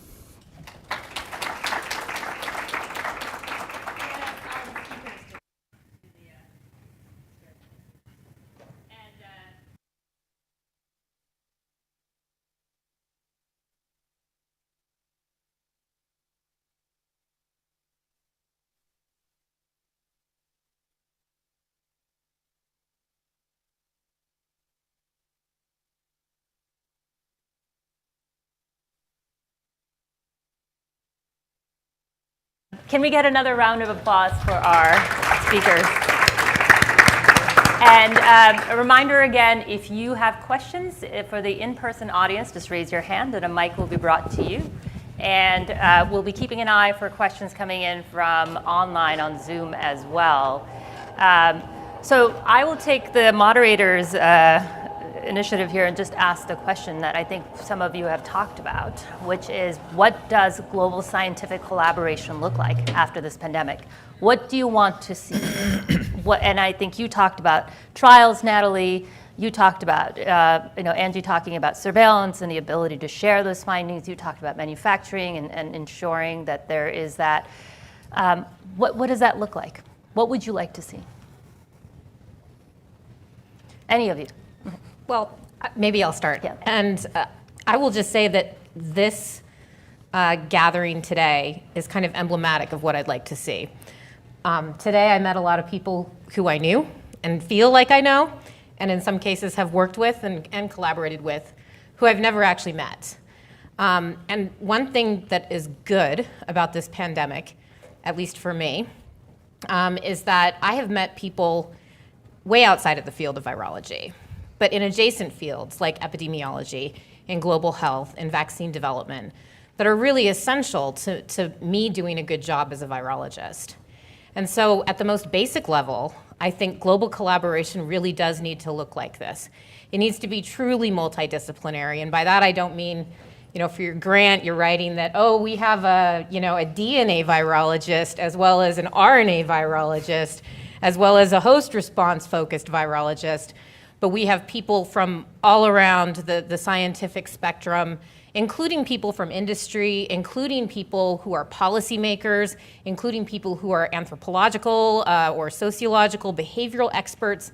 Can we get another round of applause for our speakers? And a reminder again, if you have questions for the in-person audience, just raise your hand and a mic will be brought to you. And we'll be keeping an eye for questions coming in from online on Zoom as well. So I will take the moderator's initiative here and just ask the question that I think some of you have talked about, which is, what does global scientific collaboration look like after this pandemic? What do you want to see? And I think you talked about trials, Natalie. You talked about, Angie talking about surveillance and the ability to share those findings. You talked about manufacturing and ensuring that there is that. What does that look like? What would you like to see? Any of you? Well, maybe I'll start. Yeah. And I will just say that this gathering today is kind of emblematic of what I'd like to see. Today I met a lot of people who I knew and feel like I know, and in some cases have worked with and collaborated with, who I've never actually met. And one thing that is good about this pandemic, at least for me, is that I have met people way outside of the field of virology, but in adjacent fields like epidemiology and global health and vaccine development that are really essential to me doing a good job as a virologist. And so at the most basic level, I think global collaboration really does need to look like this. It needs to be truly multidisciplinary, and by that I don't mean, for your grant, you're writing that, we have a DNA virologist as well as an RNA virologist, as well as a host response focused virologist. But we have people from all around the scientific spectrum, including people from industry, including people who are policymakers, including people who are anthropological or sociological behavioral experts.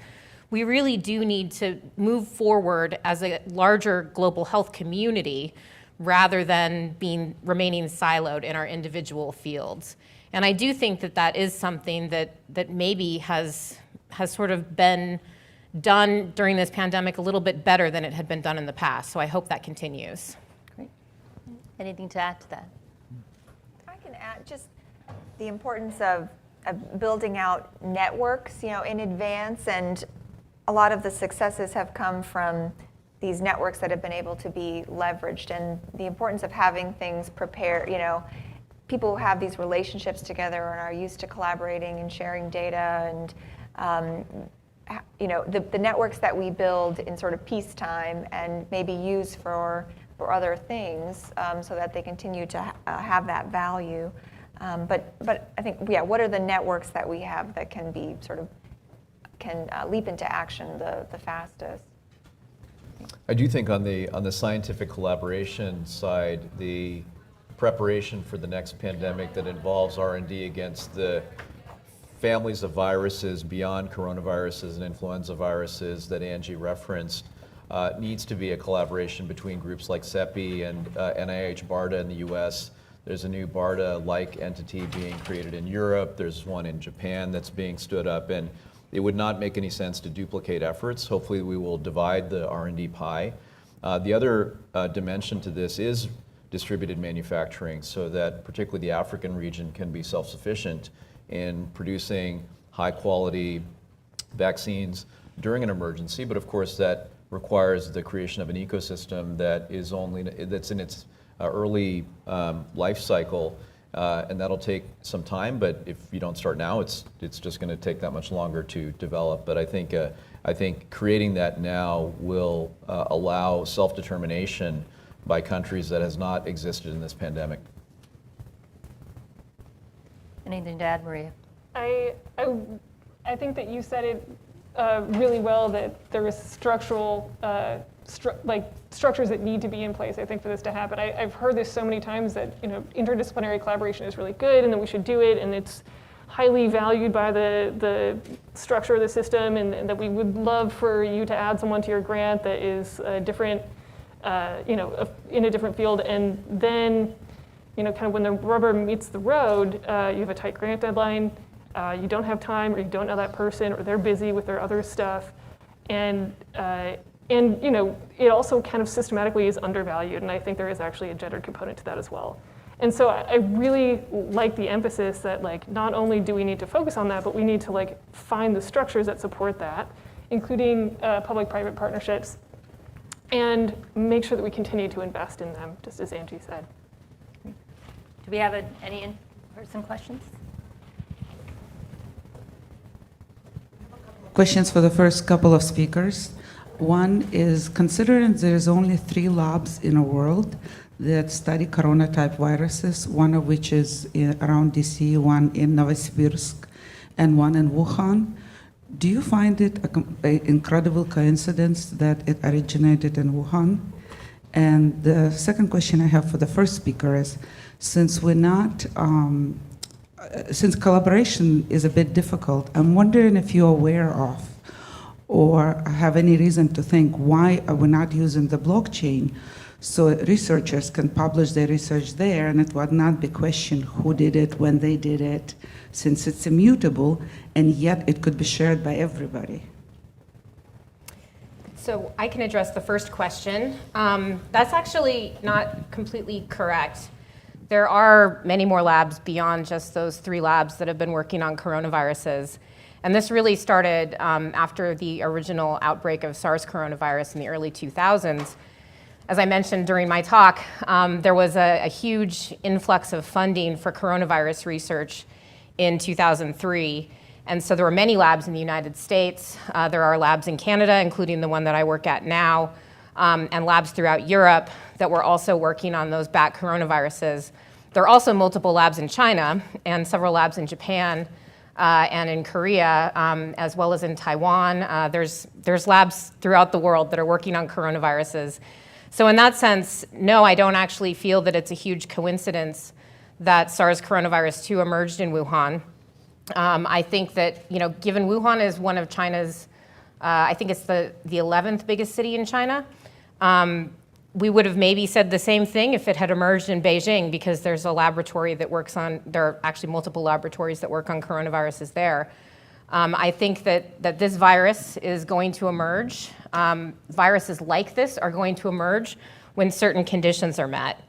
We really do need to move forward as a larger global health community rather than remaining siloed in our individual fields. And I do think that is something that maybe has sort of been done during this pandemic a little bit better than it had been done in the past. So I hope that continues. Great. Anything to add to that? I can add just the importance of building out networks, in advance, and a lot of the successes have come from these networks that have been able to be leveraged, and the importance of having things prepared, people who have these relationships together and are used to collaborating and sharing data and you know, the networks that we build in sort of peacetime and maybe use for other things, so that they continue to have that value. But I think, yeah, what are the networks that we have that can be sort of leap into action the fastest? I do think on the scientific collaboration side, the preparation for the next pandemic that involves R&D against the families of viruses beyond coronaviruses and influenza viruses that Angie referenced needs to be a collaboration between groups like CEPI and NIH BARDA in the US. There's a new BARDA-like entity being created in Europe. There's one in Japan that's being stood up, and it would not make any sense to duplicate efforts. Hopefully we will divide the R&D pie. The other dimension to this is distributed manufacturing, so that particularly the African region can be self-sufficient in producing high-quality vaccines during an emergency. But of course that requires the creation of an ecosystem that's in its early life cycle, and that'll take some time. But if you don't start now, it's just going to take that much longer to develop. But I think creating that now will allow self-determination by countries that has not existed in this pandemic. Anything to add, Maria? I think that you said it really well, that there is structural, structures that need to be in place, I think, for this to happen. I've heard this so many times that, you know, interdisciplinary collaboration is really good and that we should do it, and it's highly valued by the structure of the system, and that we would love for you to add someone to your grant that is different, you know, in a different field. And then, you know, kind of when the rubber meets the road, you have a tight grant deadline, you don't have time, or you don't know that person, or they're busy with their other stuff. And you know, it also kind of systematically is undervalued, and I think there is actually a gendered component to that as well. And so I really like the emphasis that, like, not only do we need to focus on that, but we need to, like, find the structures that support that, including public-private partnerships, and make sure that we continue to invest in them, just as Angie said. Do we have any in-person questions? Questions for the first couple of speakers. One is, considering there is only 3 labs in the world that study corona-type viruses, one of which is around DC, one in Novosibirsk, and one in Wuhan, do you find it an incredible coincidence that it originated in Wuhan? And the second question I have for the first speaker is, since collaboration is a bit difficult, I'm wondering if you're aware of or have any reason to think why are we not using the blockchain so researchers can publish their research there, and it would not be questioned who did it, when they did it, since it's immutable, and yet it could be shared by everybody. So I can address the first question. That's actually not completely correct. There are many more labs beyond just those 3 labs that have been working on coronaviruses. And this really started after the original outbreak of SARS coronavirus in the early 2000s. As I mentioned during my talk, there was a huge influx of funding for coronavirus research in 2003. And so there were many labs in the United States. There are labs in Canada, including the one that I work at now, and labs throughout Europe that were also working on those bat coronaviruses. There are also multiple labs in China and several labs in Japan and in Korea, as well as in Taiwan. There's labs throughout the world that are working on coronaviruses. So in that sense, no, I don't actually feel that it's a huge coincidence that SARS coronavirus 2 emerged in Wuhan. I think that, you know, given Wuhan is one of China's, I think it's the 11th biggest city in China, we would have maybe said the same thing if it had emerged in Beijing, because there's a laboratory that works on, there are actually multiple laboratories that work on coronaviruses there. I think that this virus is going to emerge. Viruses like this are going to emerge when certain conditions are met.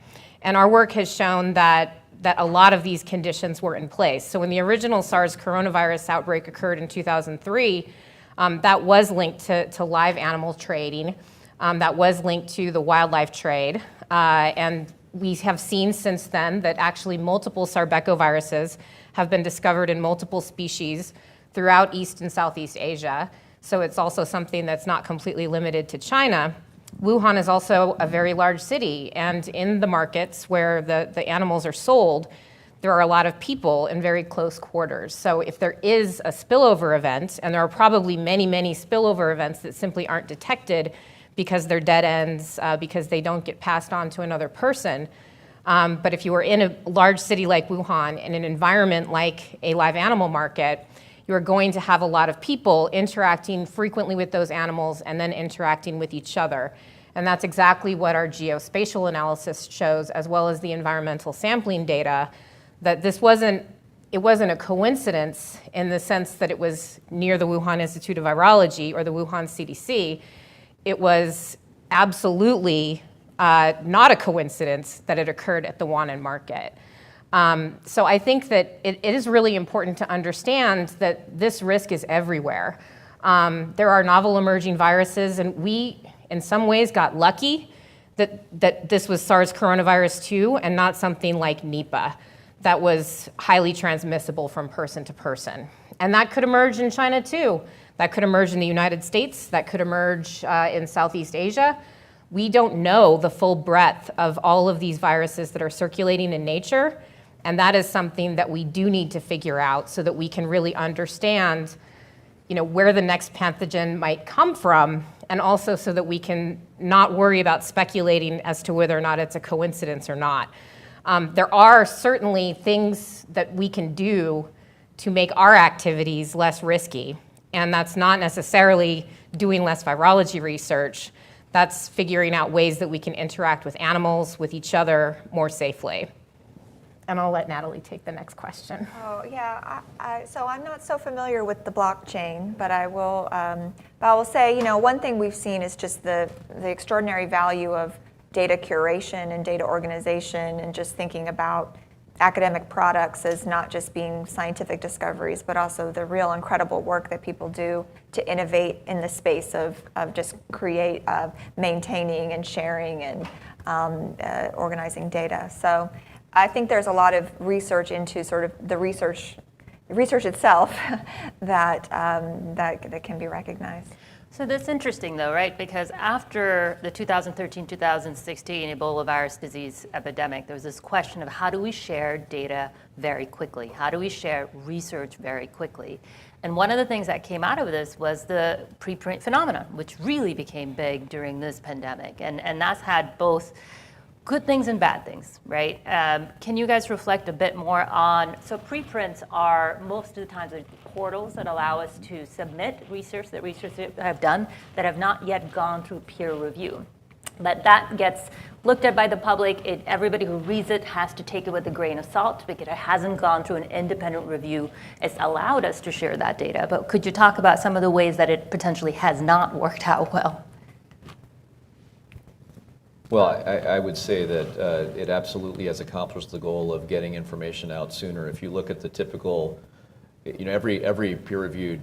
And our work has shown that a lot of these conditions were in place. So when the original SARS coronavirus outbreak occurred in 2003, that was linked to live animal trading. That was linked to the wildlife trade. And we have seen since then that actually multiple sarbecoviruses have been discovered in multiple species throughout East and Southeast Asia. So it's also something that's not completely limited to China. Wuhan is also a very large city, and in the markets where the animals are sold, there are a lot of people in very close quarters. So if there is a spillover event, and there are probably many, many spillover events that simply aren't detected because they're dead ends, because they don't get passed on to another person. But if you were in a large city like Wuhan, in an environment like a live animal market, you are going to have a lot of people interacting frequently with those animals and then interacting with each other. And that's exactly what our geospatial analysis shows, as well as the environmental sampling data, that it wasn't a coincidence in the sense that it was near the Wuhan Institute of Virology or the Wuhan CDC. It was absolutely not a coincidence that it occurred at the Wuhan market. So I think that it is really important to understand that this risk is everywhere. There are novel emerging viruses, and we, in some ways, got lucky that this was SARS coronavirus 2 and not something like Nipah that was highly transmissible from person to person. And that could emerge in China too. That could emerge in the United States. That could emerge in Southeast Asia. We don't know the full breadth of all of these viruses that are circulating in nature. And that is something that we do need to figure out so that we can really understand, where the next pathogen might come from, and also so that we can not worry about speculating as to whether or not it's a coincidence or not. There are certainly things that we can do to make our activities less risky, and that's not necessarily doing less virology research. That's figuring out ways that we can interact with animals, with each other more safely. And I'll let Natalie take the next question. Oh, yeah. So I'm not so familiar with the blockchain, but I will say, one thing we've seen is just the extraordinary value of data curation and data organization, and just thinking about academic products as not just being scientific discoveries, but also the real incredible work that people do to innovate in the space of just maintaining and sharing and organizing data. So I think there's a lot of research into sort of the research itself that can be recognized. So that's interesting though, right? Because after the 2013-2016 Ebola virus disease epidemic, there was this question of how do we share data very quickly? How do we share research very quickly? And one of the things that came out of this was the preprint phenomenon, which really became big during this pandemic. And that's had both good things and bad things, right? Can you guys reflect a bit more on, so preprints are most of the times portals that allow us to submit research that researchers have done that have not yet gone through peer review. But that gets looked at by the public. Everybody who reads it has to take it with a grain of salt because it hasn't gone through an independent review. It's allowed us to share that data. But could you talk about some of the ways that it potentially has not worked out well? Well, I would say that it absolutely has accomplished the goal of getting information out sooner. If you look at the typical, every peer-reviewed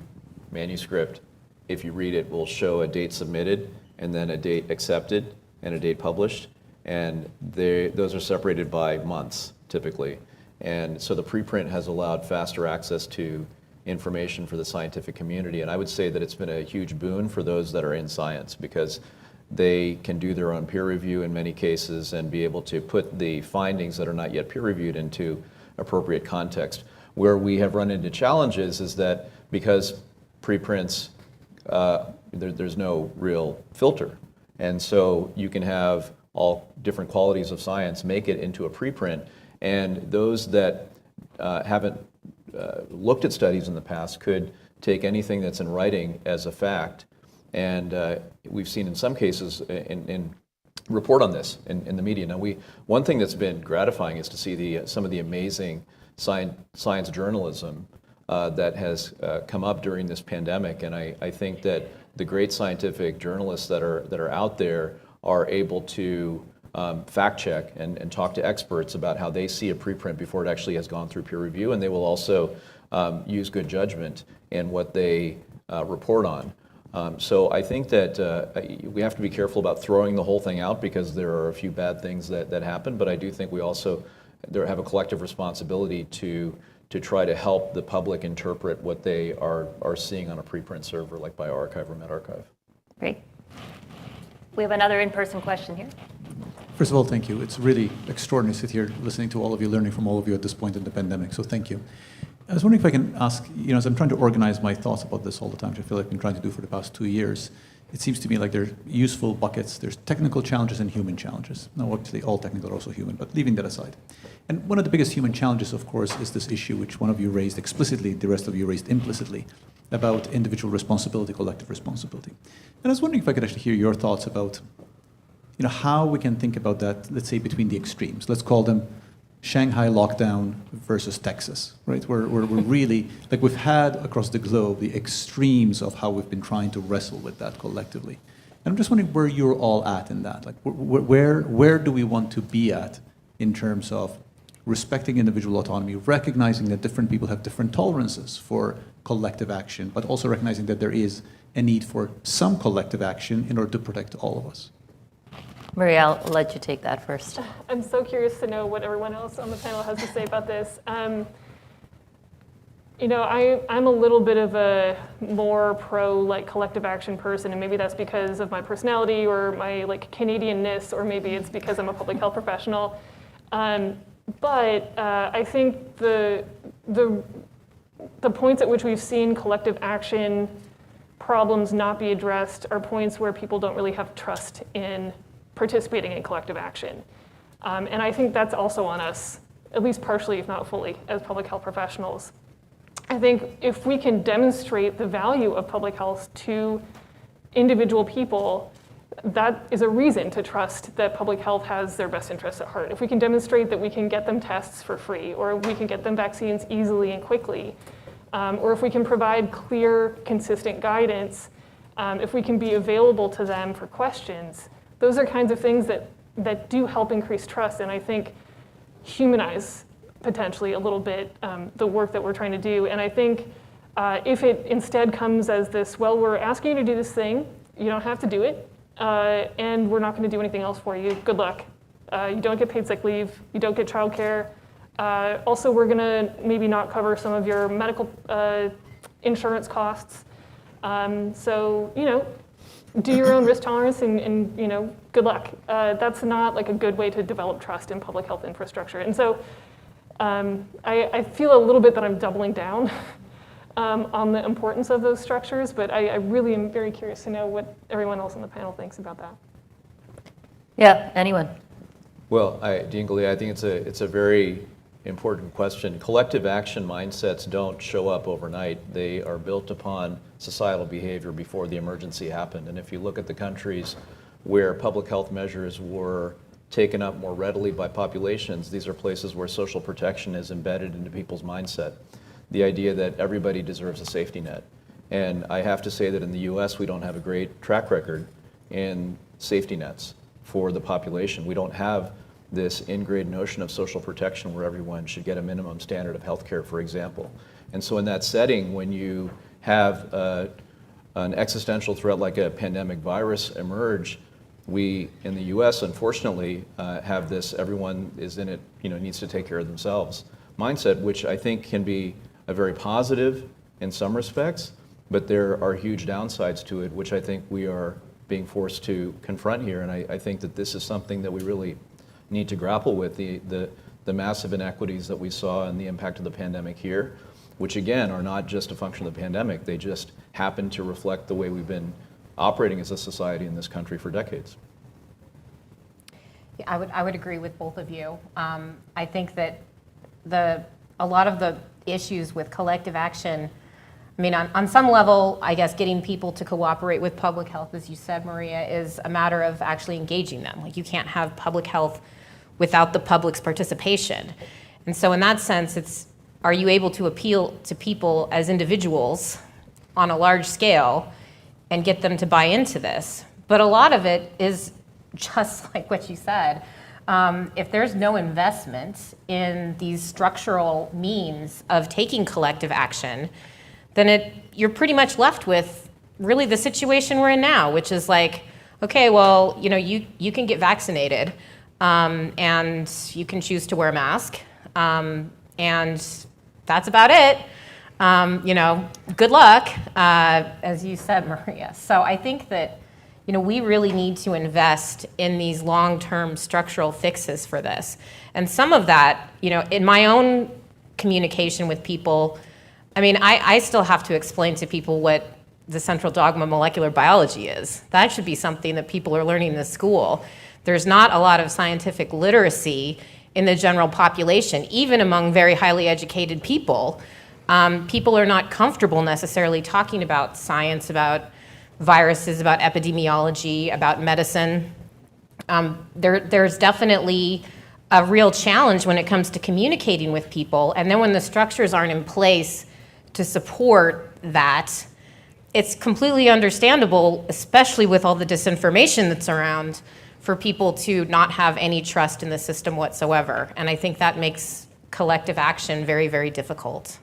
manuscript, if you read it, will show a date submitted and then a date accepted and a date published, and those are separated by months typically. And so the preprint has allowed faster access to information for the scientific community, and I would say that it's been a huge boon for those that are in science because they can do their own peer review in many cases and be able to put the findings that are not yet peer reviewed into appropriate context. Where we have run into challenges is that because preprints, there's no real filter. And so you can have all different qualities of science make it into a preprint, and those that haven't looked at studies in the past could take anything that's in writing as a fact. And we've seen in some cases in report on this in the media. Now, one thing that's been gratifying is to see some of the amazing science journalism that has come up during this pandemic. And I think that the great scientific journalists that are out there are able to fact check and talk to experts about how they see a preprint before it actually has gone through peer review. And they will also use good judgment in what they report on. So I think that we have to be careful about throwing the whole thing out because there are a few bad things that happen, but I do think we also have a collective responsibility to to try to help the public interpret what they are seeing on a preprint server like bioRxiv or medRxiv. Great. We have another in-person question here. First of all, thank you. It's really extraordinary to sit here listening to all of you, learning from all of you at this point in the pandemic, so thank you. I was wondering if I can ask, as I'm trying to organize my thoughts about this all the time, which I feel like I've been trying to do for the past 2 years, it seems to me like there are useful buckets. There's technical challenges and human challenges. Now, obviously, all technical are also human, but leaving that aside. And one of the biggest human challenges, of course, is this issue which one of you raised explicitly, the rest of you raised implicitly, about individual responsibility, collective responsibility. And I was wondering if I could actually hear your thoughts about how we can think about that, let's say, between the extremes. Let's call them Shanghai lockdown versus Texas, right? We're really, like we've had across the globe, the extremes of how we've been trying to wrestle with that collectively. And I'm just wondering where you're all at in that. Like, where do we want to be at in terms of respecting individual autonomy, recognizing that different people have different tolerances for collective action, but also recognizing that there is a need for some collective action in order to protect all of us? Maria, I'll let you take that first. I'm so curious to know what everyone else on the panel has to say about this. I'm a little bit of a more pro collective action person, and maybe that's because of my personality or my Canadianness, or maybe it's because I'm a public health professional. But I think the points at which we've seen collective action problems not be addressed are points where people don't really have trust in participating in collective action. And I think that's also on us, at least partially, if not fully, as public health professionals. I think if we can demonstrate the value of public health to individual people, that is a reason to trust that public health has their best interests at heart. If we can demonstrate that we can get them tests for free, or we can get them vaccines easily and quickly, or if we can provide clear, consistent guidance, if we can be available to them for questions, those are kinds of things that do help increase trust, and I think humanize potentially a little bit the work that we're trying to do. And I think if it instead comes as this, well, we're asking you to do this thing, you don't have to do it, and we're not going to do anything else for you, good luck. You don't get paid sick leave, you don't get childcare. Also, we're going to maybe not cover some of your medical insurance costs. So, do your own risk tolerance and good luck. That's not a good way to develop trust in public health infrastructure. And so I feel a little bit that I'm doubling down on the importance of those structures, but I really am very curious to know what everyone else on the panel thinks about that. Yeah, anyone? Well, Dean Galea, I think it's a very important question. Collective action mindsets don't show up overnight. They are built upon societal behavior before the emergency happened. And if you look at the countries where public health measures were taken up more readily by populations, these are places where social protection is embedded into people's mindset. The idea that everybody deserves a safety net. And I have to say that in the US, we don't have a great track record in safety nets for the population. We don't have this ingrained notion of social protection where everyone should get a minimum standard of health care, for example. And so in that setting, when you have an existential threat like a pandemic virus emerge, we in the US, unfortunately, have this everyone is in it, needs to take care of themselves mindset, which I think can be a very positive in some respects, but there are huge downsides to it, which I think we are being forced to confront here. And I think that this is something that we really need to grapple with, the massive inequities that we saw and the impact of the pandemic here, which again are not just a function of the pandemic, they just happen to reflect the way we've been operating as a society in this country for decades. Yeah, I would agree with both of you. I think that a lot of the issues with collective action, I mean, on some level, I guess getting people to cooperate with public health, as you said, Maria, is a matter of actually engaging them. Like, you can't have public health without the public's participation. And so in that sense, are you able to appeal to people as individuals on a large scale and get them to buy into this? But a lot of it is just like what you said. If there's no investment in these structural means of taking collective action, then you're pretty much left with really the situation we're in now, which is like, okay, well, you can get vaccinated, and you can choose to wear a mask, and that's about it. Good luck, as you said, Maria. So I think that, we really need to invest in these long-term structural fixes for this. And some of that, in my own communication with people, I still have to explain to people what the central dogma of molecular biology is. That should be something that people are learning in school. There's not a lot of scientific literacy in the general population, even among very highly educated people. People are not comfortable necessarily talking about science, about viruses, about epidemiology, about medicine. There's definitely a real challenge when it comes to communicating with people. And then when the structures aren't in place to support that, it's completely understandable, especially with all the disinformation that's around, for people to not have any trust in the system whatsoever. And I think that makes collective action very, very difficult.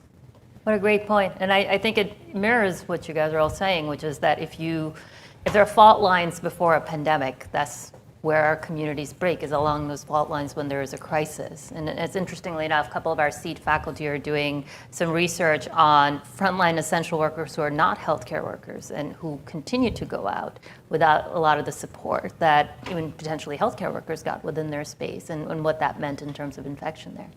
What a great point. And I think it mirrors what you guys are all saying, which is that if there are fault lines before a pandemic, that's where our communities break, is along those fault lines when there is a crisis. And it's interestingly enough, a couple of our seed faculty are doing some research on frontline essential workers who are not healthcare workers and who continue to go out without a lot of the support that even potentially healthcare workers got within their space, and what that meant in terms of infection there.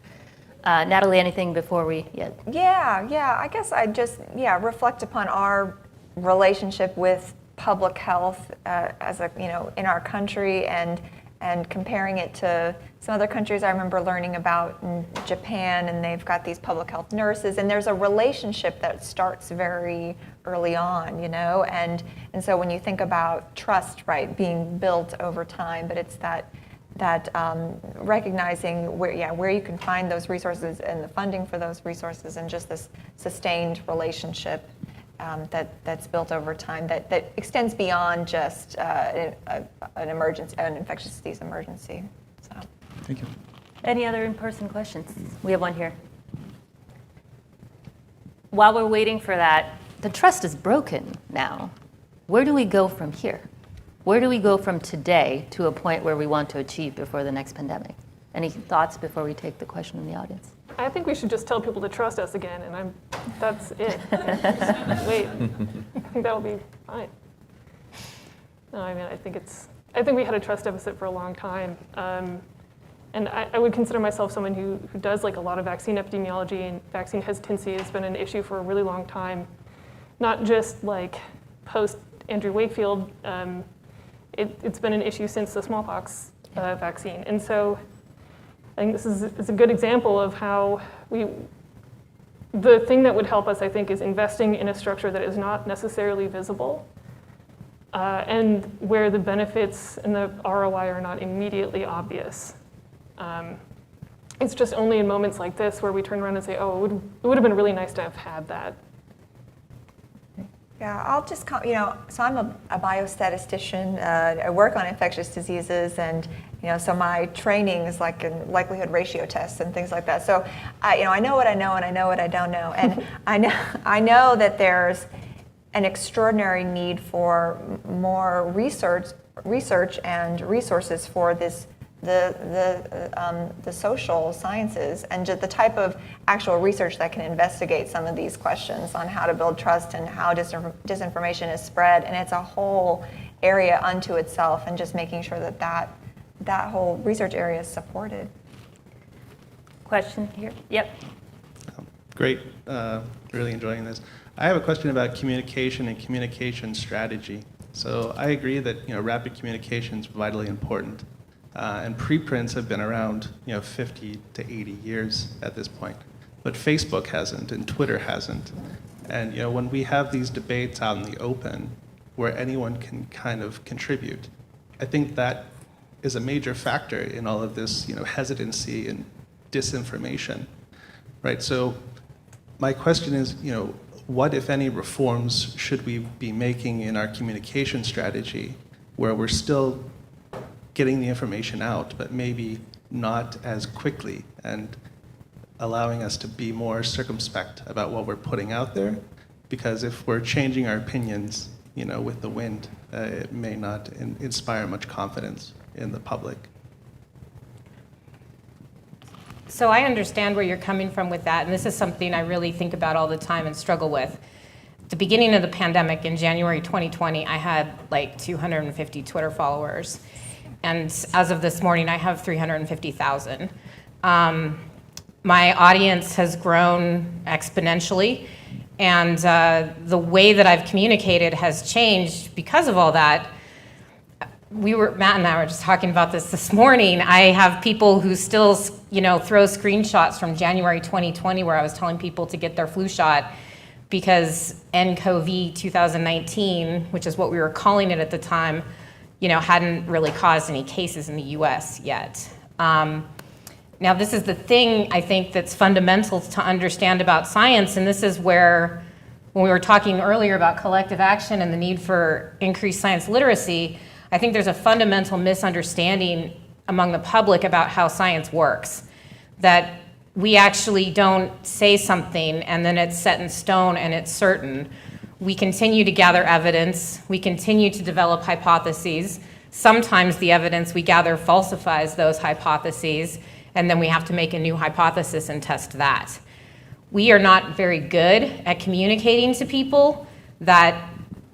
Natalie, anything before we? Yeah. I guess I just reflect upon our relationship with public health as in our country, and comparing it to some other countries I remember learning about in Japan, and they've got these public health nurses, and there's a relationship that starts very early on, and so when you think about trust, right, being built over time, but it's that recognizing where you can find those resources and the funding for those resources, and just this sustained relationship that's built over time that extends beyond just an emergency, an infectious disease emergency. So, Thank you. Any other in-person questions? We have one here. While we're waiting for that, the trust is broken now. Where do we go from here? Where do we go from today to a point where we want to achieve before the next pandemic? Any thoughts before we take the question in the audience? I think we should just tell people to trust us again, and that's it. Just wait. I think that'll be fine. No, I think we had a trust deficit for a long time. And I would consider myself someone who does like a lot of vaccine epidemiology, and vaccine hesitancy has been an issue for a really long time. Not just like post Andrew Wakefield, it's been an issue since the smallpox vaccine. And so I think this is a good example of how the thing that would help us, I think, is investing in a structure that is not necessarily visible, and where the benefits and the ROI are not immediately obvious. It's just only in moments like this where we turn around and say, oh, it would have been really nice to have had that. Yeah, I'll just, so I'm a biostatistician. I work on infectious diseases, and so my training is like in likelihood ratio tests and things like that. So I know what I know, and I know what I don't know, and I know that there's an extraordinary need for more research and resources for this. The social sciences, and just the type of actual research that can investigate some of these questions on how to build trust and how disinformation is spread, and it's a whole area unto itself, and just making sure that whole research area is supported. Question here? Yep. Great, really enjoying this. I have a question about communication and communication strategy. So I agree that rapid communication is vitally important. And preprints have been around 50 to 80 years at this point. But Facebook hasn't, and Twitter hasn't. And when we have these debates out in the open where anyone can kind of contribute, I think that is a major factor in all of this hesitancy and disinformation, right? So my question is, what, if any, reforms should we be making in our communication strategy where we're still getting the information out, but maybe not as quickly, and allowing us to be more circumspect about what we're putting out there? Because if we're changing our opinions, with the wind, it may not inspire much confidence in the public. So I understand where you're coming from with that, and this is something I really think about all the time and struggle with. At the beginning of the pandemic in January 2020, I had like 250 Twitter followers. And as of this morning, I have 350,000. My audience has grown exponentially, and the way that I've communicated has changed because of all that. Matt and I were just talking about this morning. I have people who still, throw screenshots from January 2020 where I was telling people to get their flu shot because nCoV 2019, which is what we were calling it at the time, hadn't really caused any cases in the US yet. Now, this is the thing I think that's fundamental to understand about science, and this is where, when we were talking earlier about collective action and the need for increased science literacy, I think there's a fundamental misunderstanding among the public about how science works. That we actually don't say something and then it's set in stone and it's certain. We continue to gather evidence, we continue to develop hypotheses. Sometimes the evidence we gather falsifies those hypotheses, and then we have to make a new hypothesis and test that. We are not very good at communicating to people that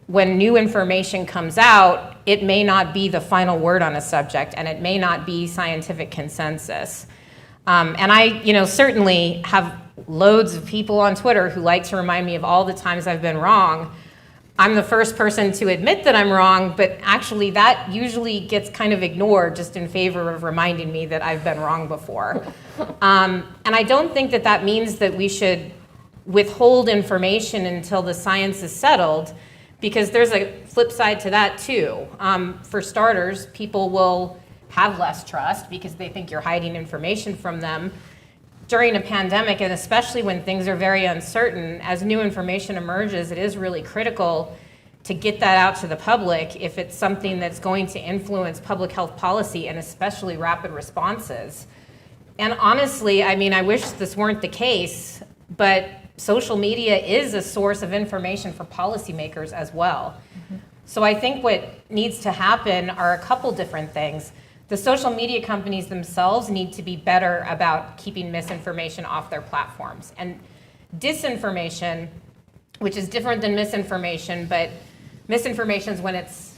when new information comes out, it may not be the final word on a subject, and it may not be scientific consensus. And I, certainly have loads of people on Twitter who like to remind me of all the times I've been wrong. I'm the first person to admit that I'm wrong, but actually that usually gets kind of ignored just in favor of reminding me that I've been wrong before. And I don't think that that means that we should withhold information until the science is settled, because there's a flip side to that too. For starters, people will have less trust because they think you're hiding information from them. During a pandemic, and especially when things are very uncertain, as new information emerges, it is really critical to get that out to the public if it's something that's going to influence public health policy, and especially rapid responses. And honestly, I wish this weren't the case, but social media is a source of information for policymakers as well. Mm-hmm. So I think what needs to happen are a couple different things. The social media companies themselves need to be better about keeping misinformation off their platforms. And disinformation, which is different than misinformation, but misinformation is when it's,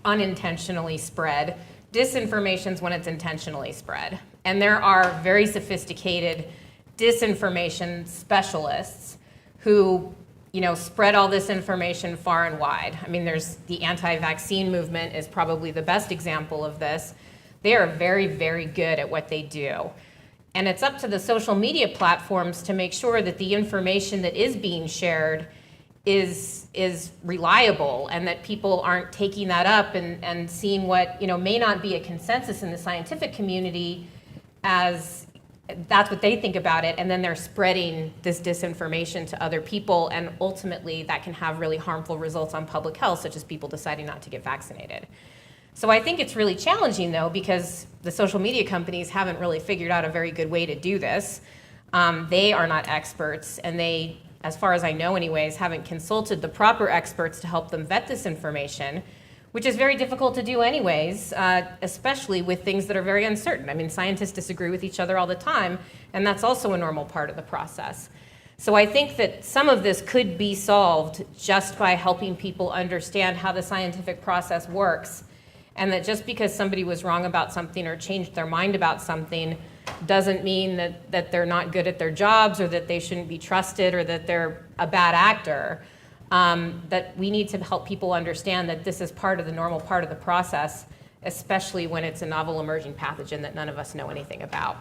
unintentionally spread. Disinformation is when it's intentionally spread. And there are very sophisticated disinformation specialists who, spread all this information far and wide. There's the anti-vaccine movement is probably the best example of this. They are very, very good at what they do. And it's up to the social media platforms to make sure that the information that is being shared is reliable, and that people aren't taking that up and seeing what, may not be a consensus in the scientific community as that's what they think about it, and then they're spreading this disinformation to other people, and ultimately that can have really harmful results on public health, such as people deciding not to get vaccinated. So I think it's really challenging, though, because the social media companies haven't really figured out a very good way to do this. They are not experts, and they, as far as I know anyways, haven't consulted the proper experts to help them vet this information, which is very difficult to do anyways, especially with things that are very uncertain. Scientists disagree with each other all the time, and that's also a normal part of the process. So I think that some of this could be solved just by helping people understand how the scientific process works, and that just because somebody was wrong about something or changed their mind about something doesn't mean that they're not good at their jobs, or that they shouldn't be trusted, or that they're a bad actor. That we need to help people understand that this is part of the normal part of the process, especially when it's a novel emerging pathogen that none of us know anything about.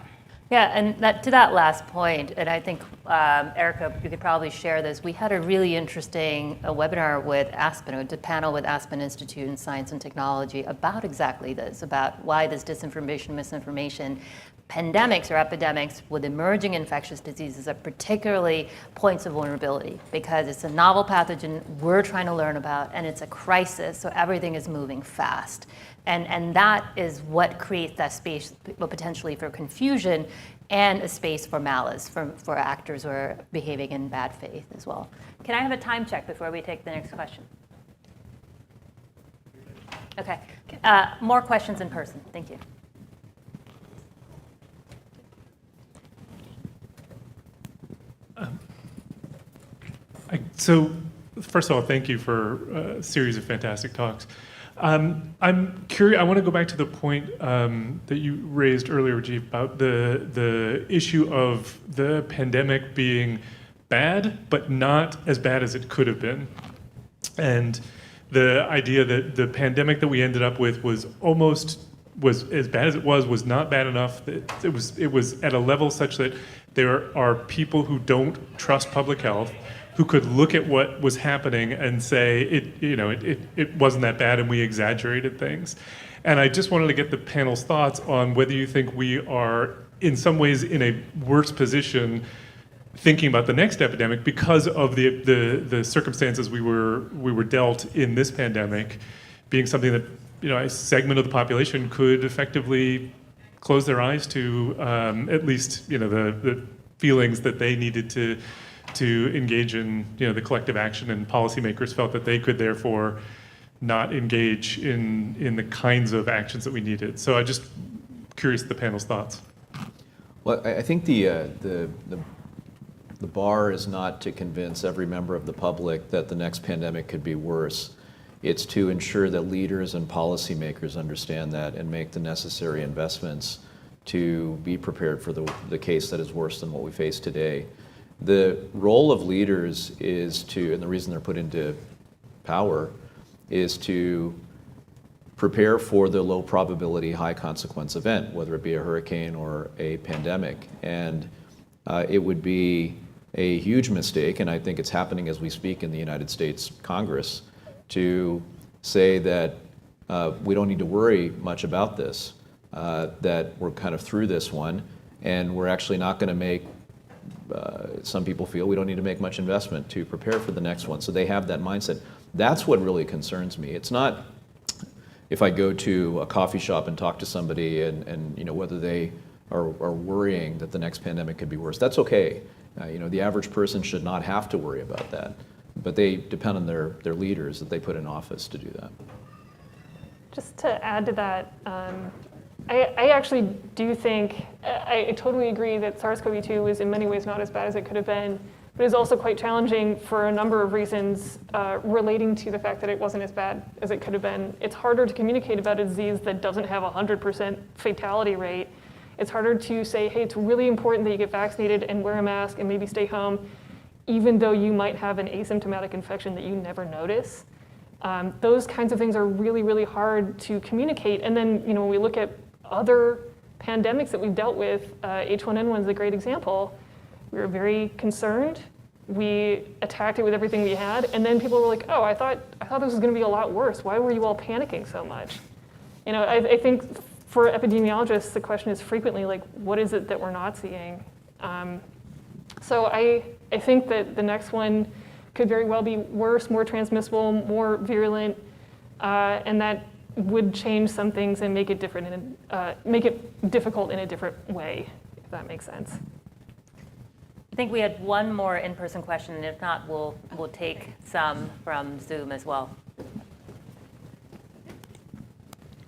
Yeah, and to that last point, and I think, Erica, you could probably share this, we had a really interesting webinar with Aspen, a panel with Aspen Institute in Science and Technology about exactly this, about why this disinformation, misinformation, pandemics or epidemics with emerging infectious diseases are particularly points of vulnerability, because it's a novel pathogen we're trying to learn about, and it's a crisis, so everything is moving fast. And that is what creates that space potentially for confusion and a space for malice, for actors who are behaving in bad faith as well. Can I have a time check before we take the next question? Okay, more questions in person, thank you. So, first of all, thank you for a series of fantastic talks. I'm curious, I want to go back to the point that you raised earlier, Rajiv, about the issue of the pandemic being bad, but not as bad as it could have been. And the idea that the pandemic that we ended up with was as bad as it was not bad enough. It was at a level such that there are people who don't trust public health, who could look at what was happening and say it wasn't that bad and we exaggerated things. And I just wanted to get the panel's thoughts on whether you think we are in some ways in a worse position thinking about the next epidemic because of the circumstances we were dealt in this pandemic, being something that a segment of the population could effectively close their eyes to, at least the feelings that they needed to engage in the collective action, and policymakers felt that they could therefore not engage in the kinds of actions that we needed. So I'm just curious the panel's thoughts. Well, I think the bar is not to convince every member of the public that the next pandemic could be worse. It's to ensure that leaders and policymakers understand that and make the necessary investments to be prepared for the case that is worse than what we face today. The role of leaders is to, and the reason they're put into power, is to prepare for the low probability, high consequence event, whether it be a hurricane or a pandemic. And it would be a huge mistake, and I think it's happening as we speak in the United States Congress, to say that we don't need to worry much about this, that we're kind of through this one, and we're actually not going to make, some people feel we don't need to make much investment to prepare for the next one. So they have that mindset. That's what really concerns me. It's not if I go to a coffee shop and talk to somebody and whether they are worrying that the next pandemic could be worse. That's okay. The average person should not have to worry about that. But they depend on their leaders that they put in office to do that. Just to add to that, I actually do think, I totally agree that SARS-CoV-2 was in many ways not as bad as it could have been, but it's also quite challenging for a number of reasons relating to the fact that it wasn't as bad as it could have been. It's harder to communicate about a disease that doesn't have a 100% fatality rate. It's harder to say, hey, it's really important that you get vaccinated and wear a mask and maybe stay home, even though you might have an asymptomatic infection that you never notice. Those kinds of things are really, really hard to communicate. And then, when we look at other pandemics that we've dealt with, H1N1 is a great example. We were very concerned. We attacked it with everything we had, and then people were like, "Oh, I thought this was going to be a lot worse. Why were you all panicking so much?" I think for epidemiologists, the question is frequently like, "What is it that we're not seeing?" So I think that the next one could very well be worse, more transmissible, more virulent, and that would change some things and make it different and make it difficult in a different way, if that makes sense. I think we had one more in-person question, and if not, we'll take some from Zoom as well.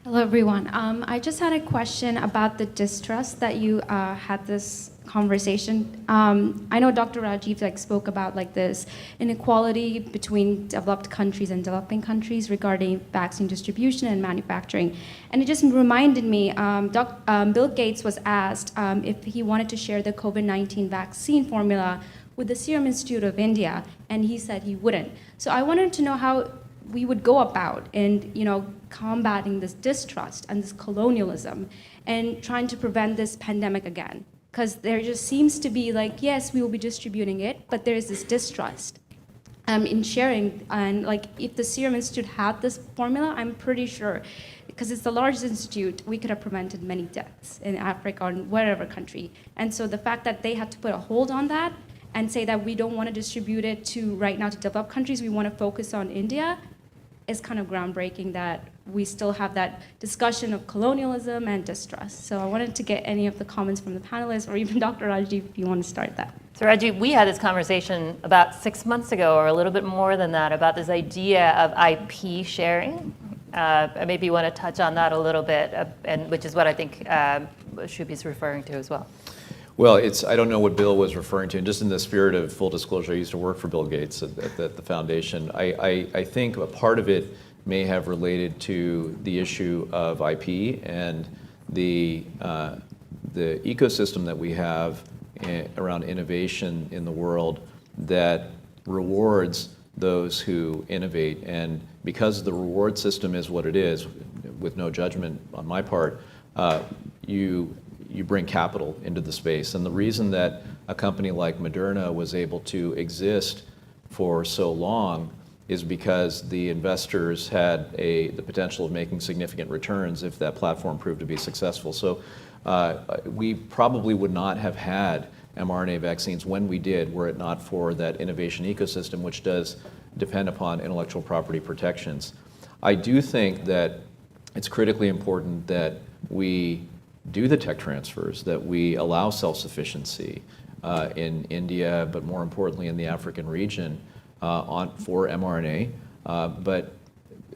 Hello, everyone. I just had a question about the distrust that you had this conversation. I know Dr. Rajiv spoke about this inequality between developed countries and developing countries regarding vaccine distribution and manufacturing. And it just reminded me, Bill Gates was asked if he wanted to share the COVID-19 vaccine formula with the Serum Institute of India, and he said he wouldn't. So I wanted to know how we would go about in combating this distrust and this colonialism and trying to prevent this pandemic again. Because there just seems to be yes, we will be distributing it, but there is this distrust in sharing. And if the Serum Institute had this formula, I'm pretty sure, because it's the largest institute, we could have prevented many deaths in Africa or in wherever country. And so the fact that they had to put a hold on that and say that we don't want to distribute it right now to developed countries, we want to focus on India, is kind of groundbreaking, that we still have that discussion of colonialism and distrust. So I wanted to get any of the comments from the panelists, or even Dr. Rajiv, if you want to start that. So Rajiv, we had this conversation about 6 months ago, or a little bit more than that, about this idea of IP sharing. Maybe you want to touch on that a little bit, and which is what I think Shubhi's referring to as well. Well, I don't know what Bill was referring to, and just in the spirit of full disclosure, I used to work for Bill Gates at the foundation. I think a part of it may have related to the issue of IP and the ecosystem that we have around innovation in the world that rewards those who innovate. And because the reward system is what it is, with no judgment on my part, you bring capital into the space. And the reason that a company like Moderna was able to exist for so long is because the investors had the potential of making significant returns if that platform proved to be successful. So we probably would not have had mRNA vaccines when we did were it not for that innovation ecosystem, which does depend upon intellectual property protections. I do think that it's critically important that we do the tech transfers, that we allow self-sufficiency in India, but more importantly in the African region for mRNA. But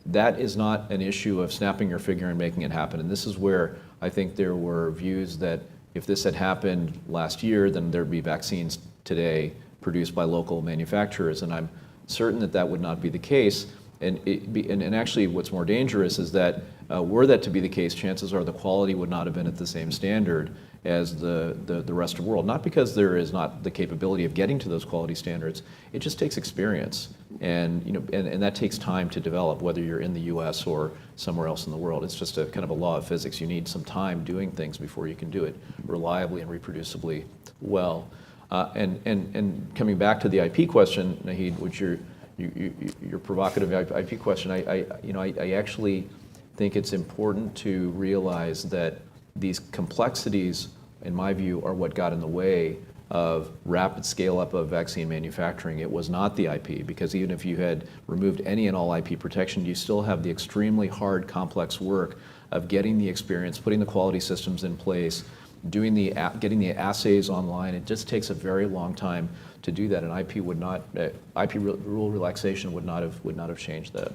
that is not an issue of snapping your finger and making it happen. And this is where I think there were views that if this had happened last year, then there'd be vaccines today produced by local manufacturers. And I'm certain that that would not be the case. And actually what's more dangerous is that were that to be the case, chances are the quality would not have been at the same standard as the rest of the world. Not because there is not the capability of getting to those quality standards, it just takes experience. And that takes time to develop, whether you're in the US or somewhere else in the world. It's just a kind of a law of physics. You need some time doing things before you can do it reliably and reproducibly well. And coming back to the IP question, Nahid, which your provocative IP question, I actually think it's important to realize that these complexities, in my view, are what got in the way of rapid scale-up of vaccine manufacturing. It was not the IP, because even if you had removed any and all IP protection, you still have the extremely hard, complex work of getting the experience, putting the quality systems in place, getting the assays online. It just takes a very long time to do that, and IP rule relaxation would not have changed that.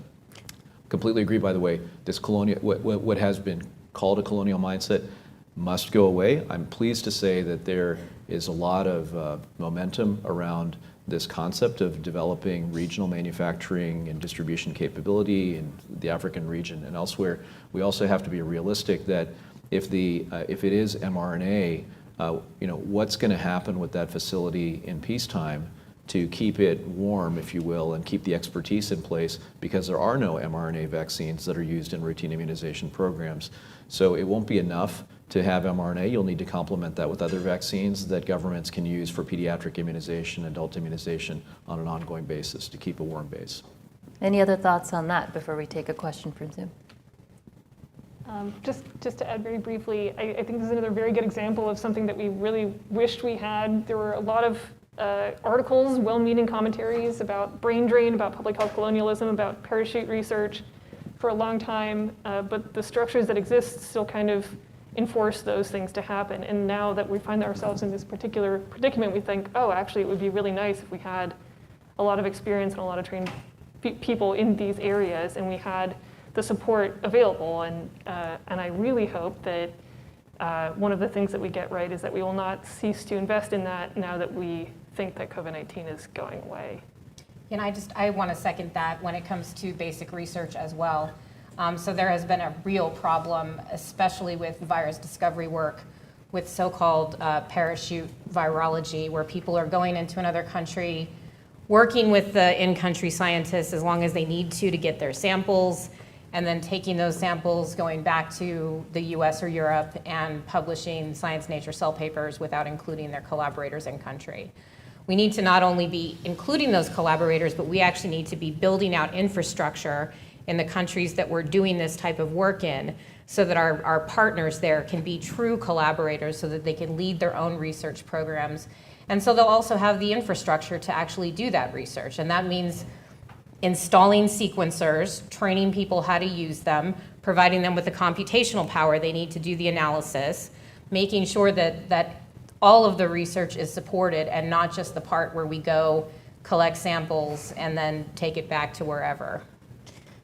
Completely agree, by the way, this what has been called a colonial mindset must go away. I'm pleased to say that there is a lot of momentum around this concept of developing regional manufacturing and distribution capability in the African region and elsewhere. We also have to be realistic that if it is mRNA, what's going to happen with that facility in peacetime to keep it warm, if you will, and keep the expertise in place, because there are no mRNA vaccines that are used in routine immunization programs. So it won't be enough to have mRNA. You'll need to complement that with other vaccines that governments can use for pediatric immunization, adult immunization on an ongoing basis to keep a warm base. Any other thoughts on that before we take a question from Zoom? Just to add very briefly, I think this is another very good example of something that we really wished we had. There were a lot of articles, well-meaning commentaries about brain drain, about public health colonialism, about parachute research for a long time, but the structures that exist still kind of enforce those things to happen. And now that we find ourselves in this particular predicament, we think, oh, actually it would be really nice if we had a lot of experience and a lot of trained people in these areas, and we had the support available. And I really hope that one of the things that we get right is that we will not cease to invest in that now that we think that COVID-19 is going away. And I want to second that when it comes to basic research as well. So there has been a real problem, especially with virus discovery work, with so-called parachute virology, where people are going into another country, working with the in-country scientists as long as they need to get their samples, and then taking those samples, going back to the US or Europe, and publishing Science, Nature, Cell papers without including their collaborators in country. We need to not only be including those collaborators, but we actually need to be building out infrastructure in the countries that we're doing this type of work in, so that our partners there can be true collaborators, so that they can lead their own research programs. And so they'll also have the infrastructure to actually do that research. And that means installing sequencers, training people how to use them, providing them with the computational power they need to do the analysis, making sure that all of the research is supported and not just the part where we go collect samples and then take it back to wherever.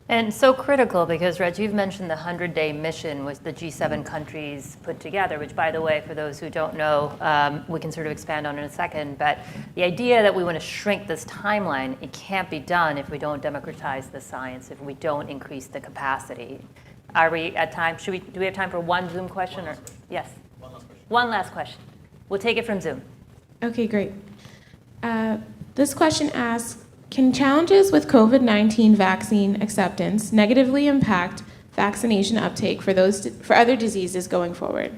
And so critical because Rajiv mentioned the 100-day mission was the G7 countries put together, which, by the way, for those who don't know, we can sort of expand on in a second. But the idea that we want to shrink this timeline, it can't be done if we don't democratize the science, if we don't increase the capacity. Are we at time? Do we have time for one Zoom question? Or yes? One last question. One last question. We'll take it from Zoom. Okay, great. This question asks, can challenges with COVID-19 vaccine acceptance negatively impact vaccination uptake for other diseases going forward?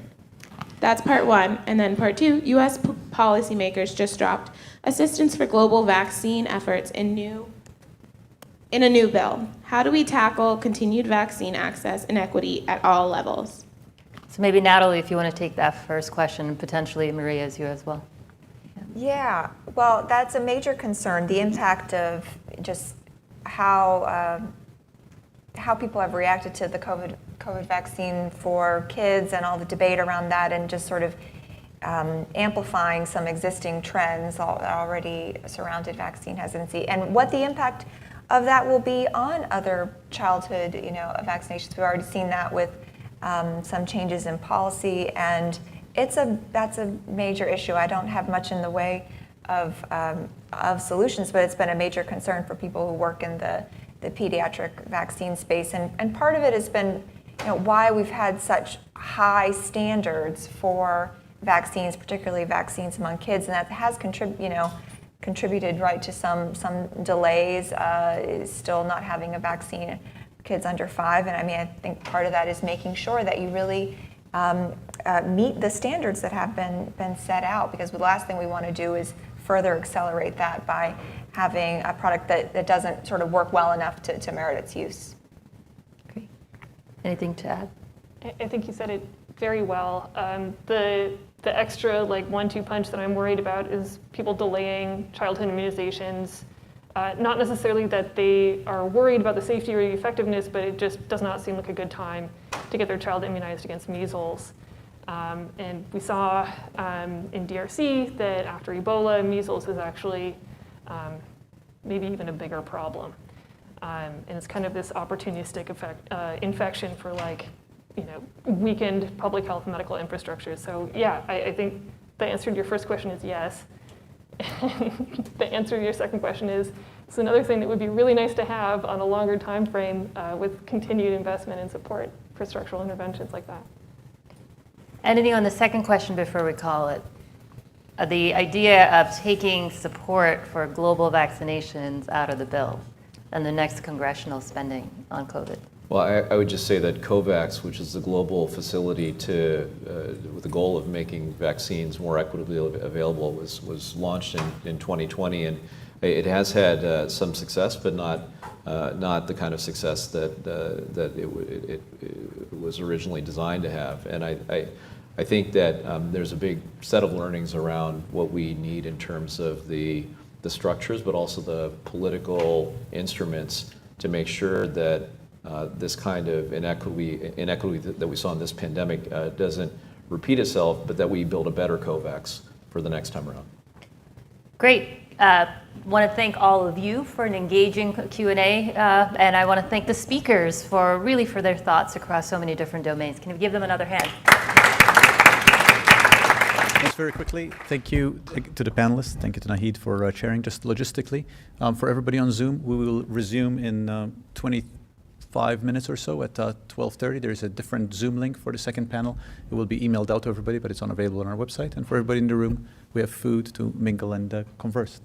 That's part one. And then part two, U.S. policymakers just dropped assistance for global vaccine efforts in a new bill. How do we tackle continued vaccine access and equity at all levels? So maybe Natalie, if you want to take that first question, and potentially Maria, as you as well. Yeah, well, that's a major concern, the impact of just how people have reacted to the COVID vaccine for kids and all the debate around that, and just sort of amplifying some existing trends that already surrounded vaccine hesitancy, and what the impact of that will be on other childhood, vaccinations. We've already seen that with some changes in policy, and that's a major issue. I don't have much in the way of solutions, but it's been a major concern for people who work in the pediatric vaccine space. And part of it has been why we've had such high standards for vaccines, particularly vaccines among kids, and that has contributed right to some delays, still not having a vaccine kids under 5. And I think part of that is making sure that you really meet the standards that have been set out, because the last thing we want to do is further accelerate that by having a product that doesn't sort of work well enough to merit its use. Great. Anything to add? I think you said it very well. The extra 1-2 punch that I'm worried about is people delaying childhood immunizations. Not necessarily that they are worried about the safety or the effectiveness, but it just does not seem like a good time to get their child immunized against measles. And we saw in DRC that after Ebola, measles is actually maybe even a bigger problem. And it's kind of this opportunistic infection for weakened public health and medical infrastructure. So yeah, I think the answer to your first question is yes. The answer to your second question is, it's another thing that would be really nice to have on a longer time frame with continued investment and support for structural interventions like that. Anything on the second question before we call it? The idea of taking support for global vaccinations out of the bill and the next congressional spending on COVID. Well, I would just say that COVAX, which is the global facility with the goal of making vaccines more equitably available, was launched in 2020, and it has had some success, but not the kind of success that it was originally designed to have. And I think that there's a big set of learnings around what we need in terms of the structures, but also the political instruments to make sure that this kind of inequity that we saw in this pandemic doesn't repeat itself, but that we build a better COVAX for the next time around. Great. Want to thank all of you for an engaging Q&A, and I want to thank the speakers for their thoughts across so many different domains. Can we give them another hand? Just very quickly, thank you to the panelists. Thank you to Nahid for sharing. Just logistically, for everybody on Zoom, we will resume in 25 minutes or so at 12:30. There's a different Zoom link for the second panel. It will be emailed out to everybody, but it's unavailable on our website. And for everybody in the room, we have food to mingle and converse.